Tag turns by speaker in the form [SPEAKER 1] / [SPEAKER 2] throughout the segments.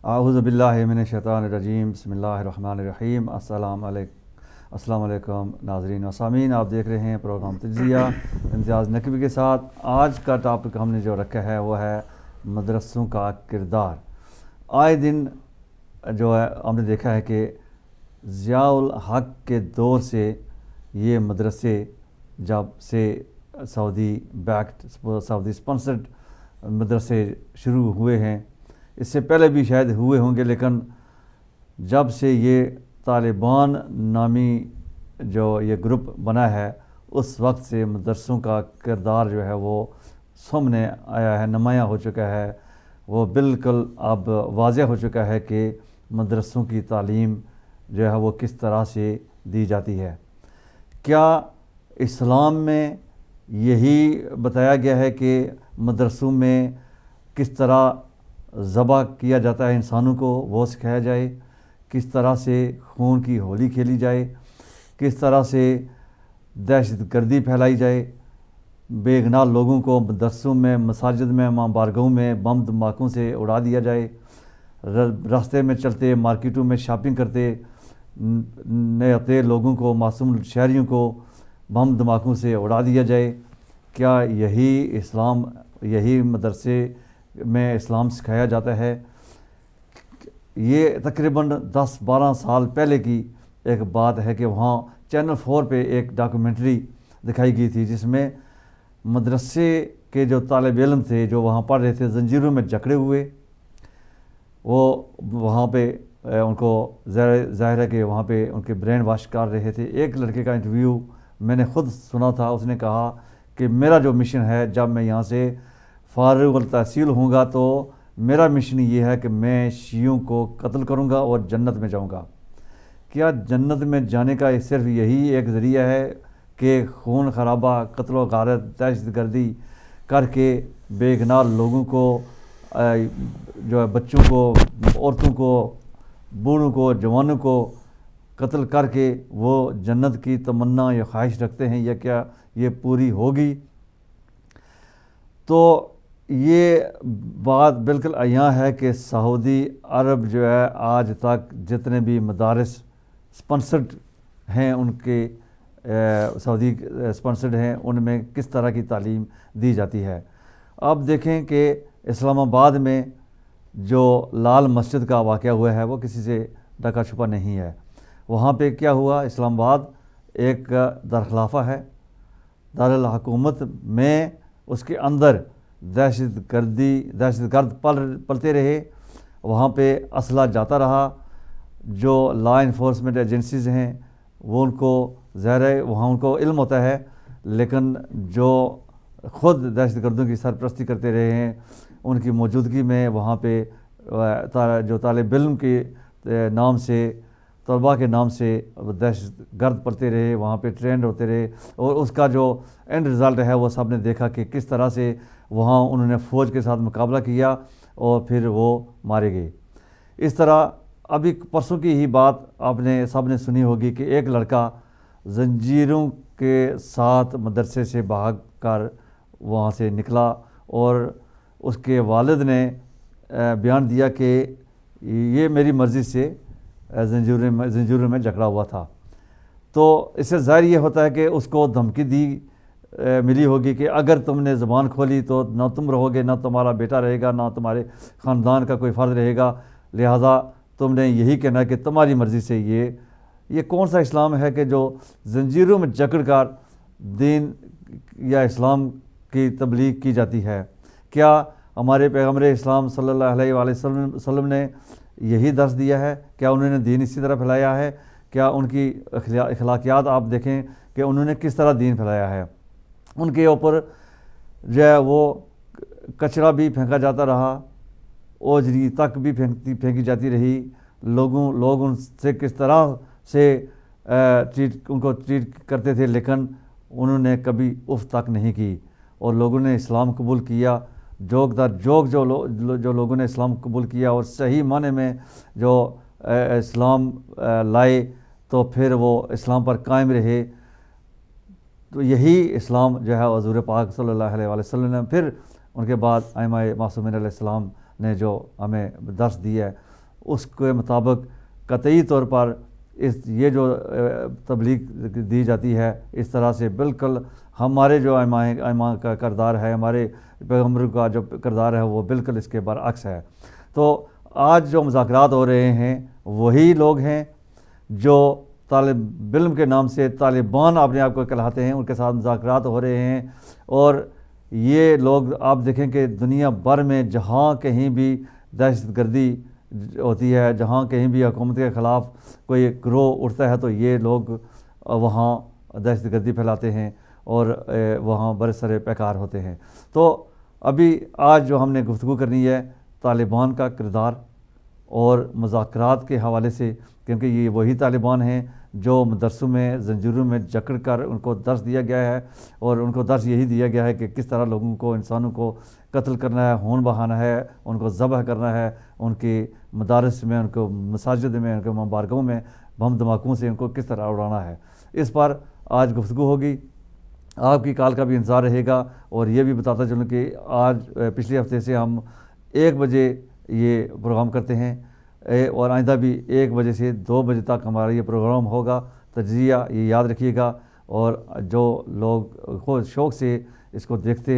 [SPEAKER 1] اعوذ باللہ من الشیطان الرجیم، بسم اللہ الرحمن الرحیم۔ السلام علیکم ناظرین و سامعین، آپ دیکھ رہے ہیں پروگرام تجزیہ امتیاز نقوی کے ساتھ۔ آج کا ٹاپک ہم نے جو رکھا ہے وہ ہے مدرسوں کا کردار۔ آئے دن جو ہے ہم نے دیکھا ہے کہ ضیاء الحق کے دور سے یہ مدرسے جب سے سعودی اسپانسرڈ مدرسے شروع ہوئے ہیں، اس سے پہلے بھی شاید ہوئے ہوں گے، لیکن جب سے یہ طالبان نامی جو یہ گروپ بنا ہے اس وقت سے مدرسوں کا کردار جو ہے وہ سامنے آیا ہے، نمایاں ہو چکا ہے۔ وہ بالکل اب واضح ہو چکا ہے کہ مدرسوں کی تعلیم جو ہے وہ کس طرح سے دی جاتی ہے۔ کیا اسلام میں یہی بتایا گیا ہے کہ مدرسوں میں کس طرح ذبح کیا جاتا ہے انسانوں کو وہ سکھایا جائے، کس طرح سے خون کی ہولی کھیلی جائے، کس طرح سے دہشت گردی پھیلائی جائے، بے گناہ لوگوں کو مدرسوں میں، مساجد میں، ماں بارگاہوں میں بم دھماکوں سے اڑا دیا جائے، راستے میں چلتے، مارکیٹوں میں شاپنگ کرتے نئے لوگوں کو، معصوم شہریوں کو بم دھماکوں سے اڑا دیا جائے؟ کیا یہی مدرسے میں اسلام سکھایا جاتا ہے؟ یہ تقریباً 10-12 سال پہلے کی ایک بات ہے کہ وہاں چینل 4 پہ ایک ڈاکومنٹری دکھائی گئی تھی جس میں مدرسے کے جو طالب علم تھے جو وہاں پڑھ رہے تھے زنجیروں میں جکڑے ہوئے، وہ وہاں پہ ان کو ظاہر ہے کہ وہاں پہ ان کے برین واش کر رہے تھے۔ ایک لڑکے کا انٹرویو میں نے خود سنا تھا، اس نے کہا کہ میرا جو مشن ہے جب میں یہاں سے فارغ التحصیل ہوں گا تو میرا مشن یہ ہے کہ میں شیعوں کو قتل کروں گا اور جنت میں جاؤں گا۔ کیا جنت میں جانے کا صرف یہی ایک ذریعہ ہے کہ خون خرابہ، قتل و غارت، دہشت گردی کر کے بے گناہ لوگوں کو، جو ہے بچوں کو، عورتوں کو، بوڑھوں کو، جوانوں کو قتل کر کے وہ جنت کی تمنا یا خواہش رکھتے ہیں، یا کیا یہ پوری ہوگی؟ تو یہ بات بالکل عیاں ہے کہ سعودی عرب جو ہے آج تک جتنے بھی مدارس اسپانسرڈ ہیں ان کے سعودی اسپانسرڈ ہیں ان میں کس طرح کی تعلیم دی جاتی ہے۔ اب دیکھیں کہ اسلام آباد میں جو لال مسجد کا واقعہ ہوا ہے وہ کسی سے ڈھکا چھپا نہیں ہے۔ وہاں پہ کیا ہوا، اسلام آباد ایک دارخلافہ ہے، دارالحکومت میں اس کے اندر دہشت گرد پلتے رہے، وہاں پہ اسلحہ جاتا رہا۔ جو لا انفورسمنٹ ایجنسیز ہیں وہ ان کو ظاہر ہے وہاں ان کو علم ہوتا ہے، لیکن جو خود دہشت گردوں کی سرپرستی کرتے رہے ہیں ان کی موجودگی میں وہاں پہ جو طالب علم کے نام سے، طلباء کے نام سے دہشت گرد پڑتے رہے، وہاں پہ ٹرینڈ ہوتے رہے، اور اس کا جو اینڈ رزلٹ ہے وہ سب نے دیکھا کہ کس طرح سے وہاں انہوں نے فوج کے ساتھ مقابلہ کیا اور پھر وہ مارے گئے۔ اس طرح ابھی پرسوں کی ہی بات آپ نے سب نے سنی ہوگی کہ ایک لڑکا زنجیروں کے ساتھ مدرسے سے بھاگ کر وہاں سے نکلا اور اس کے والد نے بیان دیا کہ یہ میری مرضی سے زنجیروں میں جکڑا ہوا تھا۔ تو اس سے ظاہر یہ ہوتا ہے کہ اس کو دھمکی ملی ہوگی کہ اگر تم نے زبان کھولی تو نہ تم رہو گے، نہ تمہارا بیٹا رہے گا، نہ تمہارے خاندان کا کوئی فرد رہے گا، لہٰذا تم نے یہی کہنا ہے کہ تمہاری مرضی سے یہ کون سا اسلام ہے کہ جو زنجیروں میں جکڑ کر دین یا اسلام کی تبلیغ کی جاتی ہے؟ کیا ہمارے پیغمبر اسلام صلی اللہ علیہ وآلہ وسلم نے یہی درس دیا ہے؟ کیا انہوں نے دین اسی طرح پھیلایا ہے؟ کیا ان کی اخلاقیات آپ دیکھیں کہ انہوں نے کس طرح دین پھیلایا ہے؟ ان کے اوپر جو ہے وہ کچرا بھی پھینکا جاتا رہا، اوجری تک بھی پھینکی جاتی رہی، لوگ ان سے کس طرح سے ان کو ٹریٹ کرتے تھے، لیکن انہوں نے کبھی اف تک نہیں کی، اور لوگوں نے اسلام قبول کیا۔ جوک در جوک جو لوگوں نے اسلام قبول کیا اور صحیح معنی میں جو اسلام لائے تو پھر وہ اسلام پر قائم رہے۔ تو یہی اسلام جو ہے حضور پاک صلی اللہ علیہ وآلہ وسلم نے پھر ان کے بعد ائمہ معصومین علیہ السلام نے جو ہمیں درس دیا ہے اس کے مطابق قطعی طور پر یہ جو تبلیغ دی جاتی ہے اس طرح سے بالکل ہمارے جو ائمہ کا کردار ہے، ہمارے پیغمبر کا جو کردار ہے وہ بالکل اس کے برعکس ہے۔ تو آج جو مذاکرات ہو رہے ہیں وہی لوگ ہیں جو طالب علم کے نام سے طالبان اپنے آپ کو کہلاتے ہیں، ان کے ساتھ مذاکرات ہو رہے ہیں۔ اور یہ لوگ آپ دیکھیں کہ دنیا بھر میں جہاں کہیں بھی دہشت گردی ہوتی ہے، جہاں کہیں بھی حکومت کے خلاف کوئی گروہ اٹھتا ہے تو یہ لوگ وہاں دہشت گردی پھیلاتے ہیں اور وہاں برسر پیکار ہوتے ہیں۔ تو ابھی آج جو ہم نے گفتگو کرنی ہے طالبان کا کردار اور مذاکرات کے حوالے سے، کیونکہ یہ وہی طالبان ہیں جو مدرسوں میں زنجیروں میں جکڑ کر ان کو درس دیا گیا ہے، اور ان کو درس یہی دیا گیا ہے کہ کس طرح لوگوں کو، انسانوں کو قتل کرنا ہے، خون بہانا ہے، ان کو ذبح کرنا ہے، ان کی مدارس میں، ان کو مساجد میں، ان کے مبارکوں میں بم دھماکوں سے ان کو کس طرح اڑانا ہے۔ اس پر آج گفتگو ہوگی، آپ کی کال کا بھی انتظار رہے گا۔ اور یہ بھی بتاتا چلوں کہ آج پچھلے ہفتے سے ہم 1 بجے یہ پروگرام کرتے ہیں، اور آئندہ بھی 1 بجے سے 2 بجے تک ہمارا یہ پروگرام ہوگا۔ تجزیہ یہ یاد رکھیے گا، اور جو لوگ خود شوق سے اس کو دیکھتے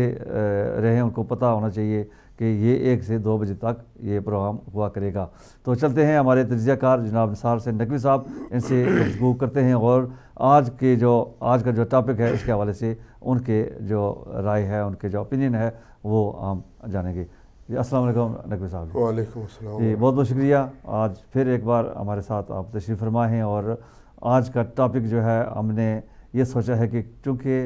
[SPEAKER 1] رہے ان کو پتہ ہونا چاہیے کہ یہ 1 سے 2 بجے تک یہ پروگرام ہوا کرے گا۔ تو چلتے ہیں ہمارے تجزیہ کار جناب نثار حسین نقوی صاحب، ان سے گفتگو کرتے ہیں اور آج کا جو ٹاپک ہے اس کے حوالے سے ان کے جو رائے ہے، ان کے جو اوپینین ہے وہ ہم جانیں گے۔ جی السلام علیکم نقوی صاحب۔
[SPEAKER 2] وعلیکم السلام۔
[SPEAKER 1] جی بہت بہت شکریہ، آج پھر ایک بار ہمارے ساتھ آپ تشریف فرما ہیں۔ اور آج کا ٹاپک جو ہے ہم نے یہ سوچا ہے کہ چونکہ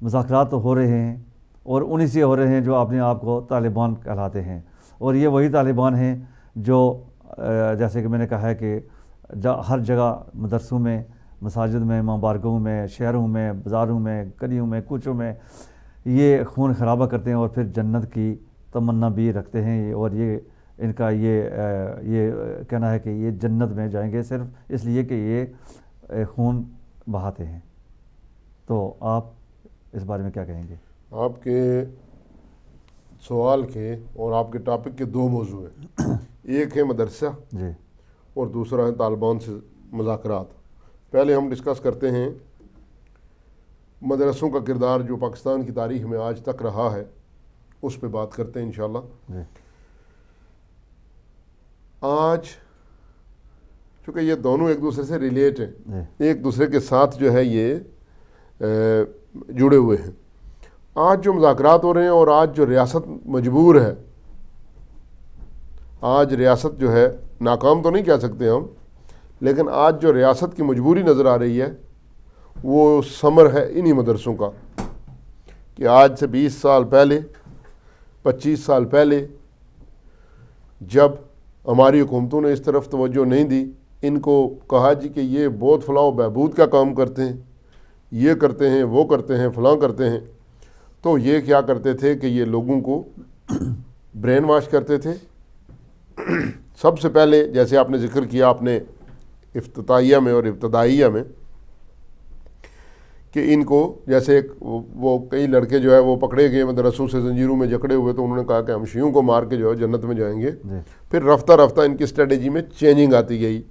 [SPEAKER 1] مذاکرات تو ہو رہے ہیں اور انہی سے ہو رہے ہیں جو اپنے آپ کو طالبان کہلاتے ہیں، اور یہ وہی طالبان ہیں جو جیسے کہ میں نے کہا ہے کہ ہر جگہ مدرسوں میں، مساجد میں، مبارکوں میں، شہروں میں، بازاروں میں، گلیوں میں، کوچوں میں یہ خون خرابہ کرتے ہیں، اور پھر جنت کی تمنا بھی رکھتے ہیں۔ اور یہ ان کا یہ کہنا ہے کہ یہ جنت میں جائیں گے صرف اس لیے کہ یہ خون بہاتے ہیں۔ تو آپ اس بارے میں کیا کہیں گے؟
[SPEAKER 2] آپ کے سوال کے اور آپ کے ٹاپک کے 2 موضوع ہیں، ایک ہے مدرسہ
[SPEAKER 1] جی،
[SPEAKER 2] اور دوسرا ہے طالبان سے مذاکرات۔ پہلے ہم ڈسکس کرتے ہیں مدرسوں کا کردار جو پاکستان کی تاریخ میں آج تک رہا ہے، اس پہ بات کرتے ہیں انشاءاللہ۔
[SPEAKER 1] جی،
[SPEAKER 2] آج چونکہ یہ دونوں ایک دوسرے سے ریلیٹ ہیں،
[SPEAKER 1] جی،
[SPEAKER 2] ایک دوسرے کے ساتھ جو ہے یہ جڑے ہوئے ہیں۔ آج جو مذاکرات ہو رہے ہیں اور آج جو ریاست مجبور ہے، آج ریاست جو ہے ناکام تو نہیں کہہ سکتے ہم، لیکن آج جو ریاست کی مجبوری نظر آ رہی ہے وہ ثمر ہے انہی مدرسوں کا، کہ آج سے 20 سال پہلے، 25 سال پہلے جب ہماری حکومتوں نے اس طرف توجہ نہیں دی، ان کو کہا جی کہ یہ بہت فلاح و بہبود کا کام کرتے ہیں، یہ کرتے ہیں، وہ کرتے ہیں، فلاں کرتے ہیں، تو یہ کیا کرتے تھے کہ یہ لوگوں کو برین واش کرتے تھے۔ سب سے پہلے جیسے آپ نے ذکر کیا اپنے افتتاحیہ میں اور ابتدائیہ میں کہ ان کو جیسے وہ کئی لڑکے جو ہے وہ پکڑے گئے مدرسوں سے زنجیروں میں جکڑے ہوئے، تو انہوں نے کہا کہ ہم شیعوں کو مار کے جو ہے جنت میں جائیں گے۔ پھر رفتہ رفتہ ان کی اسٹریٹجی میں چینجنگ آتی گئی،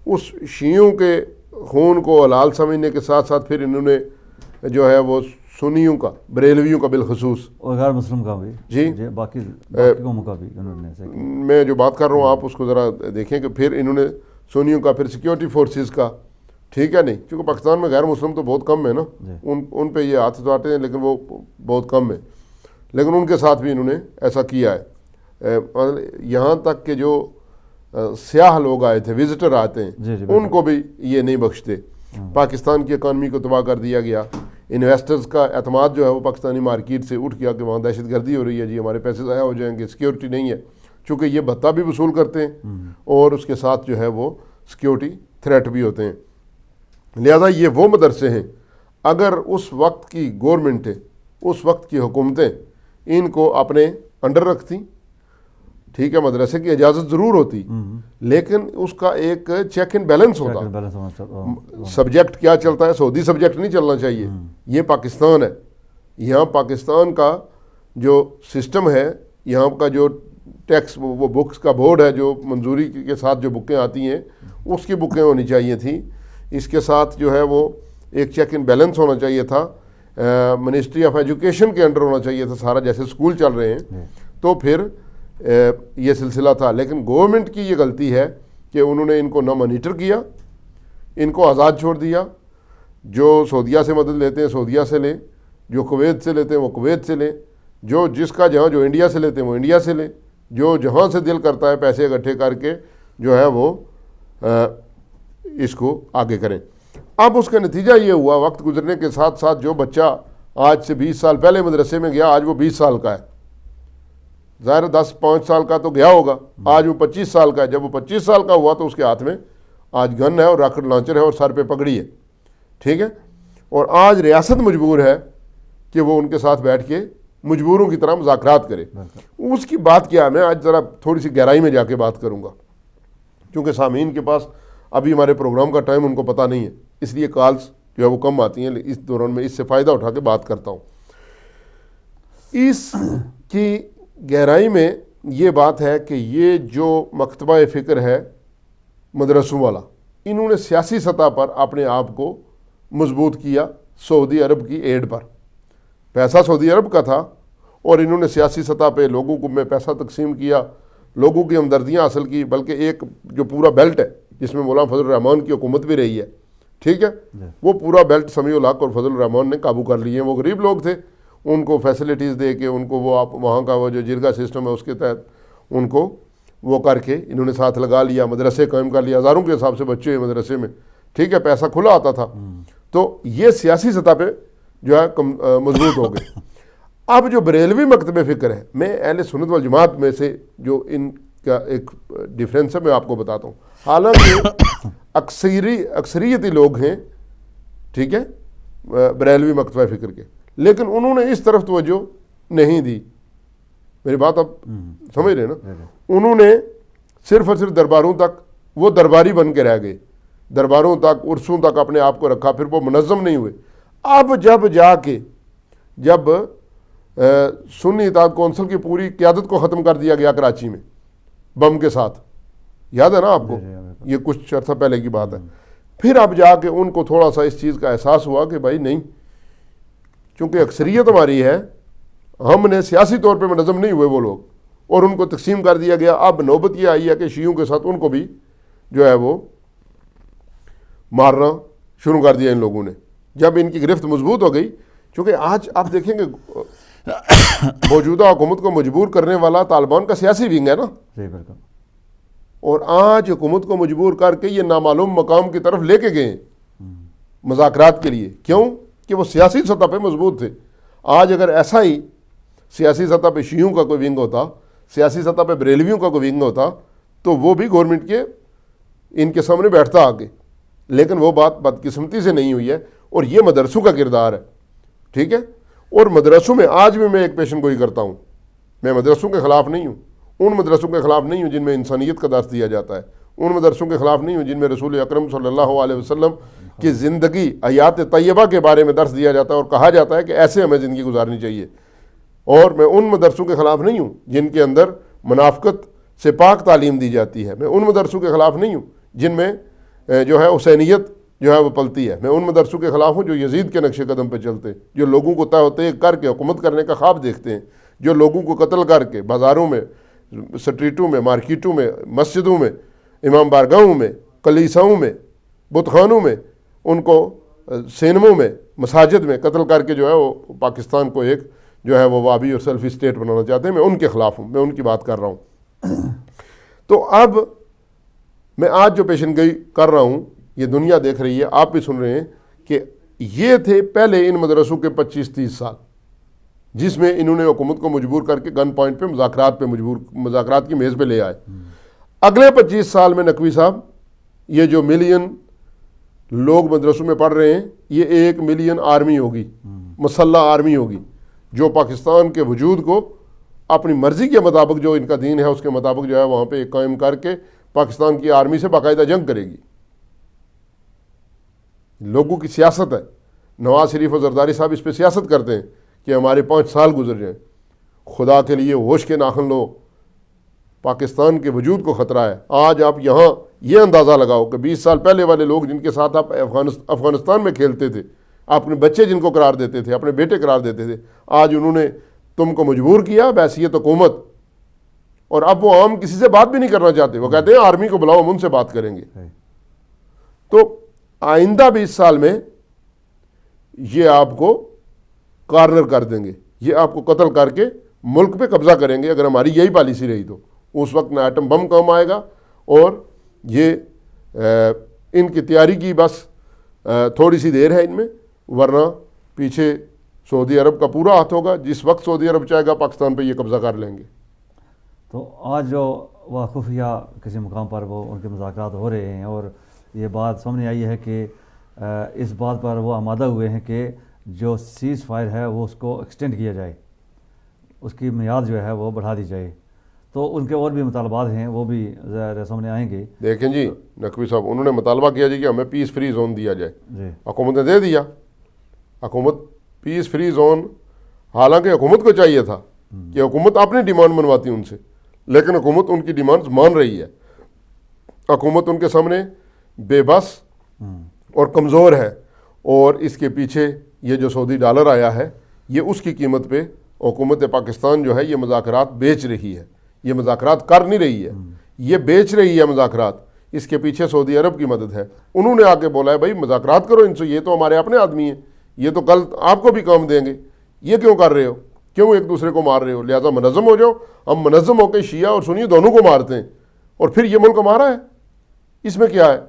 [SPEAKER 2] اس شیعوں کے خون کو حلال سمجھنے کے ساتھ ساتھ پھر انہوں نے جو ہے وہ سنیوں کا، بریلویوں کا بالخصوص،
[SPEAKER 1] اور غیر مسلم کا بھی،
[SPEAKER 2] جی
[SPEAKER 1] باقی قوموں کا بھی انہوں نے
[SPEAKER 2] میں جو بات کر رہا ہوں آپ اس کو ذرا دیکھیں کہ پھر انہوں نے سنیوں کا، پھر سیکیورٹی فورسز کا، ٹھیک ہے نہیں، کیونکہ پاکستان میں غیر مسلم تو بہت کم ہے نا، ان پہ یہ ہاتھ اٹھاتے ہیں لیکن وہ بہت کم ہے، لیکن ان کے ساتھ بھی انہوں نے ایسا کیا ہے۔ یہاں تک کہ جو سیاہ لوگ آئے تھے، وزٹر آتے ہیں، ان کو بھی یہ نہیں بخشتے۔ پاکستان کی اکانومی کو تباہ کر دیا گیا، انویسٹرز کا اعتماد جو ہے وہ پاکستانی مارکیٹ سے اٹھ گیا کہ وہاں دہشت گردی ہو رہی ہے، جی ہمارے پیسے ضائع ہو جائیں گے، سیکیورٹی نہیں ہے، چونکہ یہ بھتہ بھی وصول کرتے ہیں اور اس کے ساتھ جو ہے وہ سیکیورٹی تھریٹ بھی ہوتے ہیں۔ لہذا یہ وہ مدرسے ہیں، اگر اس وقت کی گورنمنٹیں، اس وقت کی حکومتیں ان کو اپنے انڈر رکھتی، ٹھیک ہے، مدرسے کی اجازت ضرور ہوتی، لیکن اس کا ایک چیک اینڈ بیلنس ہوتا۔ سبجیکٹ کیا چلتا ہے، سعودی سبجیکٹ نہیں چلنا چاہیے، یہ پاکستان ہے، یہاں پاکستان کا جو سسٹم ہے، یہاں کا جو ٹیکس وہ بکس کا بورڈ ہے جو منظوری کے ساتھ جو بکیں آتی ہیں اس کی بکیں ہونی چاہیے تھیں. اس کے ساتھ جو ہے وہ ایک چیک ان بیلنس ہونا چاہیے تھا, منسٹری آف ایجوکیشن کے انڈر ہونا چاہیے تھا سارا, جیسے اسکول چل رہے ہیں. تو پھر یہ سلسلہ تھا. لیکن گورنمنٹ کی یہ غلطی ہے کہ انہوں نے ان کو نہ مانیٹر کیا, ان کو آزاد چھوڑ دیا. جو سعودیہ سے مدد لیتے ہیں سعودیہ سے لیں, جو کویت سے لیتے ہیں وہ کویت سے لیں, جو جس کا جہاں جو انڈیا سے لیتے ہیں وہ انڈیا سے لیں, جو جہاں سے دل کرتا ہے پیسے اکٹھے کر کے جو ہے وہ اس کو آگے کریں. اب اس کا نتیجہ یہ ہوا, وقت گزرنے کے ساتھ ساتھ جو بچہ آج سے 20 سال پہلے مدرسے میں گیا آج وہ 20 سال کا ہے. ظاہر 10-5 سال کا تو گیا ہوگا, آج وہ 25 سال کا ہے. جب وہ 25 سال کا ہوا تو اس کے ہاتھ میں آج گن ہے اور راکٹ لانچر ہے اور سر پہ پگڑی ہے. ٹھیک ہے, اور آج ریاست مجبور ہے کہ وہ ان کے ساتھ بیٹھ کے مجبوروں کی طرح مذاکرات کرے. اس کی بات کیا, میں آج ذرا تھوڑی سی گہرائی میں جا کے بات کروں گا کیونکہ سامعین کے پاس ابھی ہمارے پروگرام کا ٹائم ان کو پتہ نہیں ہے, اس لیے کالز جو ہے وہ کم آتی ہیں. اس دوران میں اس سے فائدہ اٹھا کے بات کرتا ہوں. اس کی گہرائی میں یہ بات ہے کہ یہ جو مکتبہ فکر ہے مدرسوں والا, انہوں نے سیاسی سطح پر اپنے آپ کو مضبوط کیا سعودی عرب کی ایڈ پر. پیسہ سعودی عرب کا تھا اور انہوں نے سیاسی سطح پہ لوگوں کو میں پیسہ تقسیم کیا, لوگوں کی ہمدردیاں حاصل کی. بلکہ ایک جو پورا بیلٹ ہے جس میں مولانا فضل الرحمان کی حکومت بھی رہی ہے, ٹھیک ہے, وہ پورا بیلٹ سمیع الحق اور فضل الرحمان نے قابو کر لیے ہیں. وہ غریب لوگ تھے, ان کو فیسلٹیز دے کے ان کو وہ آپ وہاں کا وہ جو جرگہ سسٹم ہے اس کے تحت ان کو وہ کر کے انہوں نے ساتھ لگا لیا, مدرسے قائم کر لیا, ہزاروں کے حساب سے بچے ہوئے مدرسے میں. ٹھیک ہے, پیسہ کھلا آتا تھا. تو یہ سیاسی سطح پہ جو ہے مضبوط ہو گئے. اب جو بریلوی مکتب فکر ہے, میں اہل سنت والجماعت میں سے جو ان کا ایک ڈیفرنس ہے میں آپ کو بتاتا ہوں. حالانکہ اکثریتی لوگ ہیں, ٹھیک ہے, بریلوی مکتبہ فکر کے, لیکن انہوں نے اس طرف توجہ نہیں دی. میری بات اب سمجھ رہے ہیں نا. انہوں نے صرف اور صرف درباروں تک, وہ درباری بن کے رہ گئے, درباروں تک عرسوں تک اپنے آپ کو رکھا, پھر وہ منظم نہیں ہوئے. اب جب سنی اتحاد کونسل کی پوری قیادت کو ختم کر دیا گیا کراچی میں بم کے ساتھ, یاد ہے نا آپ کو, یہ کچھ عرصہ پہلے کی بات ہے. پھر اب جا کے ان کو تھوڑا سا اس چیز کا احساس ہوا کہ بھائی نہیں, چونکہ اکثریت ہماری ہے, ہم نے سیاسی طور پہ منظم نہیں ہوئے وہ لوگ, اور ان کو تقسیم کر دیا گیا. اب نوبت یہ آئی ہے کہ شیعوں کے ساتھ ان کو بھی جو ہے وہ مارنا شروع کر دیا ان لوگوں نے, جب ان کی گرفت مضبوط ہو گئی. چونکہ آج آپ دیکھیں گے موجودہ حکومت کو مجبور کرنے والا طالبان کا سیاسی ونگ ہے نا, اور آج حکومت کو مجبور کر کے یہ نامعلوم مقام کی طرف لے کے گئے مذاکرات کے لیے. کیوں کہ وہ سیاسی سطح پہ مضبوط تھے. آج اگر ایسا ہی سیاسی سطح پہ شیعوں کا کوئی ونگ ہوتا, سیاسی سطح پہ بریلویوں کا کوئی ونگ ہوتا, تو وہ بھی گورنمنٹ کے ان کے سامنے بیٹھتا آگے. لیکن وہ بات بدقسمتی سے نہیں ہوئی ہے, اور یہ مدرسوں کا کردار ہے. ٹھیک ہے, اور مدرسوں میں آج بھی میں ایک پیشن گوئی کرتا ہوں, میں مدرسوں کے خلاف نہیں ہوں, ان مدرسوں کے خلاف نہیں ہوں جن میں انسانیت کا درس دیا جاتا ہے, ان مدرسوں کے خلاف نہیں ہوں جن میں رسول اکرم صلی اللہ علیہ وسلم کی زندگی حیات طیبہ کے بارے میں درس دیا جاتا ہے اور کہا جاتا ہے کہ ایسے ہمیں زندگی گزارنی چاہیے. اور میں ان مدرسوں کے خلاف نہیں ہوں جن کے اندر منافقت سے پاک تعلیم دی جاتی ہے. میں ان مدرسوں کے خلاف نہیں ہوں جن میں جو ہے حسینیت جو ہے وہ پلتی ہے. میں ان مدرسوں کے خلاف ہوں جو یزید کے نقش قدم پہ چلتے ہیں, جو لوگوں کو تہ کر کے حکومت کرنے کا خواب دیکھتے ہیں, جو لوگوں کو قتل کر کے بازاروں میں, سٹریٹوں میں, مارکیٹوں میں, مسجدوں میں, امام بارگاہوں میں, کلیساؤں میں, بت خانوں میں, ان کو سینموں میں, مساجد میں قتل کر کے جو ہے وہ پاکستان کو ایک جو ہے وہ وابی اور سیلفی اسٹیٹ بنانا چاہتے ہیں. میں ان کے خلاف ہوں, میں ان کی بات کر رہا ہوں. تو اب میں آج جو پیشن گوئی کر رہا ہوں, یہ دنیا دیکھ رہی ہے, آپ بھی سن رہے ہیں کہ یہ تھے پہلے ان مدرسوں کے 25-30 سال جس میں انہوں نے حکومت کو مجبور کر کے گن پوائنٹ پہ مذاکرات کی میز پہ لے آئے. اگلے 25 سال میں نقوی صاحب یہ جو ملین لوگ مدرسوں میں پڑھ رہے ہیں, یہ 1 ملین آرمی ہوگی, مسلح آرمی ہوگی, جو پاکستان کے وجود کو اپنی مرضی کے مطابق, جو ان کا دین ہے اس کے مطابق جو ہے وہاں پہ قائم کر کے پاکستان کی آرمی سے باقاعدہ جنگ کرے گی. لوگوں کی سیاست ہے. نواز شریف اور زرداری صاحب اس پہ سیاست کرتے ہیں کہ ہمارے 5 سال گزر جائیں. خدا کے لیے ہوش کے ناخن لو, پاکستان کے وجود کو خطرہ ہے. آج آپ یہاں یہ اندازہ لگاؤ کہ 20 سال پہلے والے لوگ جن کے ساتھ آپ افغانستان میں کھیلتے تھے, اپنے بچے جن کو قرار دیتے تھے, اپنے بیٹے قرار دیتے تھے, آج انہوں نے تم کو مجبور کیا بحیثیت حکومت, اور اب وہ عام کسی سے بات بھی نہیں کرنا چاہتے. وہ کہتے ہیں آرمی کو بلاؤ, ہم ان سے بات کریں گے. تو آئندہ 20 سال میں یہ آپ کو کارنر کر دیں گے, یہ آپ کو قتل کر کے ملک پہ قبضہ کریں گے اگر ہماری یہی پالیسی رہی. تو اس وقت نہ ایٹم بم کام آئے گا, اور یہ ان کی تیاری کی بس تھوڑی سی دیر ہے ان میں, ورنہ پیچھے سعودی عرب کا پورا ہاتھ ہوگا. جس وقت سعودی عرب چاہے گا پاکستان پہ یہ قبضہ کر لیں گے.
[SPEAKER 1] تو آج جو وہ خفیہ کسی مقام پر وہ ان کے مذاکرات ہو رہے ہیں, اور یہ بات سامنے آئی ہے کہ اس بات پر وہ آمادہ ہوئے ہیں کہ جو سیز فائر ہے وہ اس کو ایکسٹینڈ کیا جائے, اس کی میعاد جو ہے وہ بڑھا دی جائے. تو ان کے اور بھی مطالبات ہیں, وہ بھی ظاہر سامنے آئیں گے.
[SPEAKER 2] دیکھیں جی نقوی صاحب, انہوں نے مطالبہ کیا جی کہ ہمیں پیس فری زون دیا جائے.
[SPEAKER 1] جی
[SPEAKER 2] حکومت نے دے دیا. حکومت پیس فری زون, حالانکہ حکومت کو چاہیے تھا کہ حکومت اپنی ڈیمانڈ منواتی ان سے, لیکن حکومت ان کی ڈیمانڈز مان رہی ہے. حکومت ان کے سامنے بے بس اور کمزور ہے, اور اس کے پیچھے یہ جو سعودی ڈالر آیا ہے یہ اس کی قیمت پہ حکومت پاکستان جو ہے یہ مذاکرات بیچ رہی ہے. یہ مذاکرات کر نہیں رہی ہے, یہ بیچ رہی ہے مذاکرات. اس کے پیچھے سعودی عرب کی مدد ہے. انہوں نے آ کے بولا ہے بھائی مذاکرات کرو ان سے, یہ تو ہمارے اپنے آدمی ہیں, یہ تو کل آپ کو بھی کام دیں گے, یہ کیوں کر رہے ہو, کیوں ایک دوسرے کو مار رہے ہو, لہٰذا منظم ہو جاؤ. ہم منظم ہو کے شیعہ اور سنی دونوں کو مارتے ہیں, اور پھر یہ ملک ہمارا ہے, اس میں کیا ہے.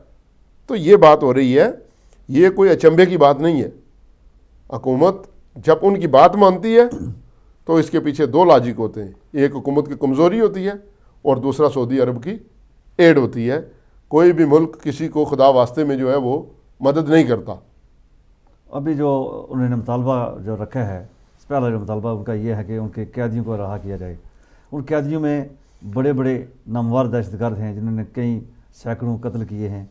[SPEAKER 2] تو یہ بات ہو رہی ہے, یہ کوئی اچنبے کی بات نہیں ہے. حکومت جب ان کی بات مانتی ہے تو اس کے پیچھے دو لاجک ہوتے ہیں, ایک حکومت کی کمزوری ہوتی ہے اور دوسرا سعودی عرب کی ایڈ ہوتی ہے. کوئی بھی ملک کسی کو خدا واسطے میں جو ہے وہ مدد نہیں کرتا.
[SPEAKER 1] ابھی جو انہوں نے مطالبہ جو رکھا ہے, پہلا جو مطالبہ ان کا یہ ہے کہ ان کے قیدیوں کو رہا کیا جائے. ان قیدیوں میں بڑے بڑے نامور دہشت گرد ہیں جنہوں نے کئی سینکڑوں قتل کیے ہیں,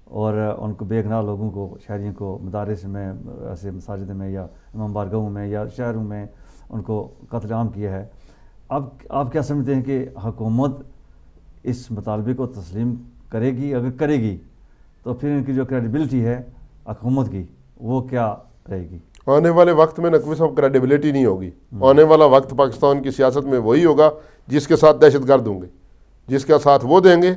[SPEAKER 1] اور ان کو بے گناہ لوگوں کو, شہریوں کو مدارس میں, ایسے مساجد میں یا امام بارگاہوں میں یا شہروں میں ان کو قتل عام کیا ہے. اب آپ کیا سمجھتے ہیں کہ حکومت اس مطالبے کو تسلیم کرے گی؟ اگر کرے گی تو پھر ان کی جو کریڈیبلٹی ہے حکومت کی وہ کیا رہے گی؟
[SPEAKER 2] آنے والے وقت میں نقوی صاحب کریڈیبلٹی نہیں ہوگی. آنے والا وقت پاکستان کی سیاست میں وہی ہوگا جس کے ساتھ دہشت گرد ہوں گے, جس کا ساتھ وہ دیں گے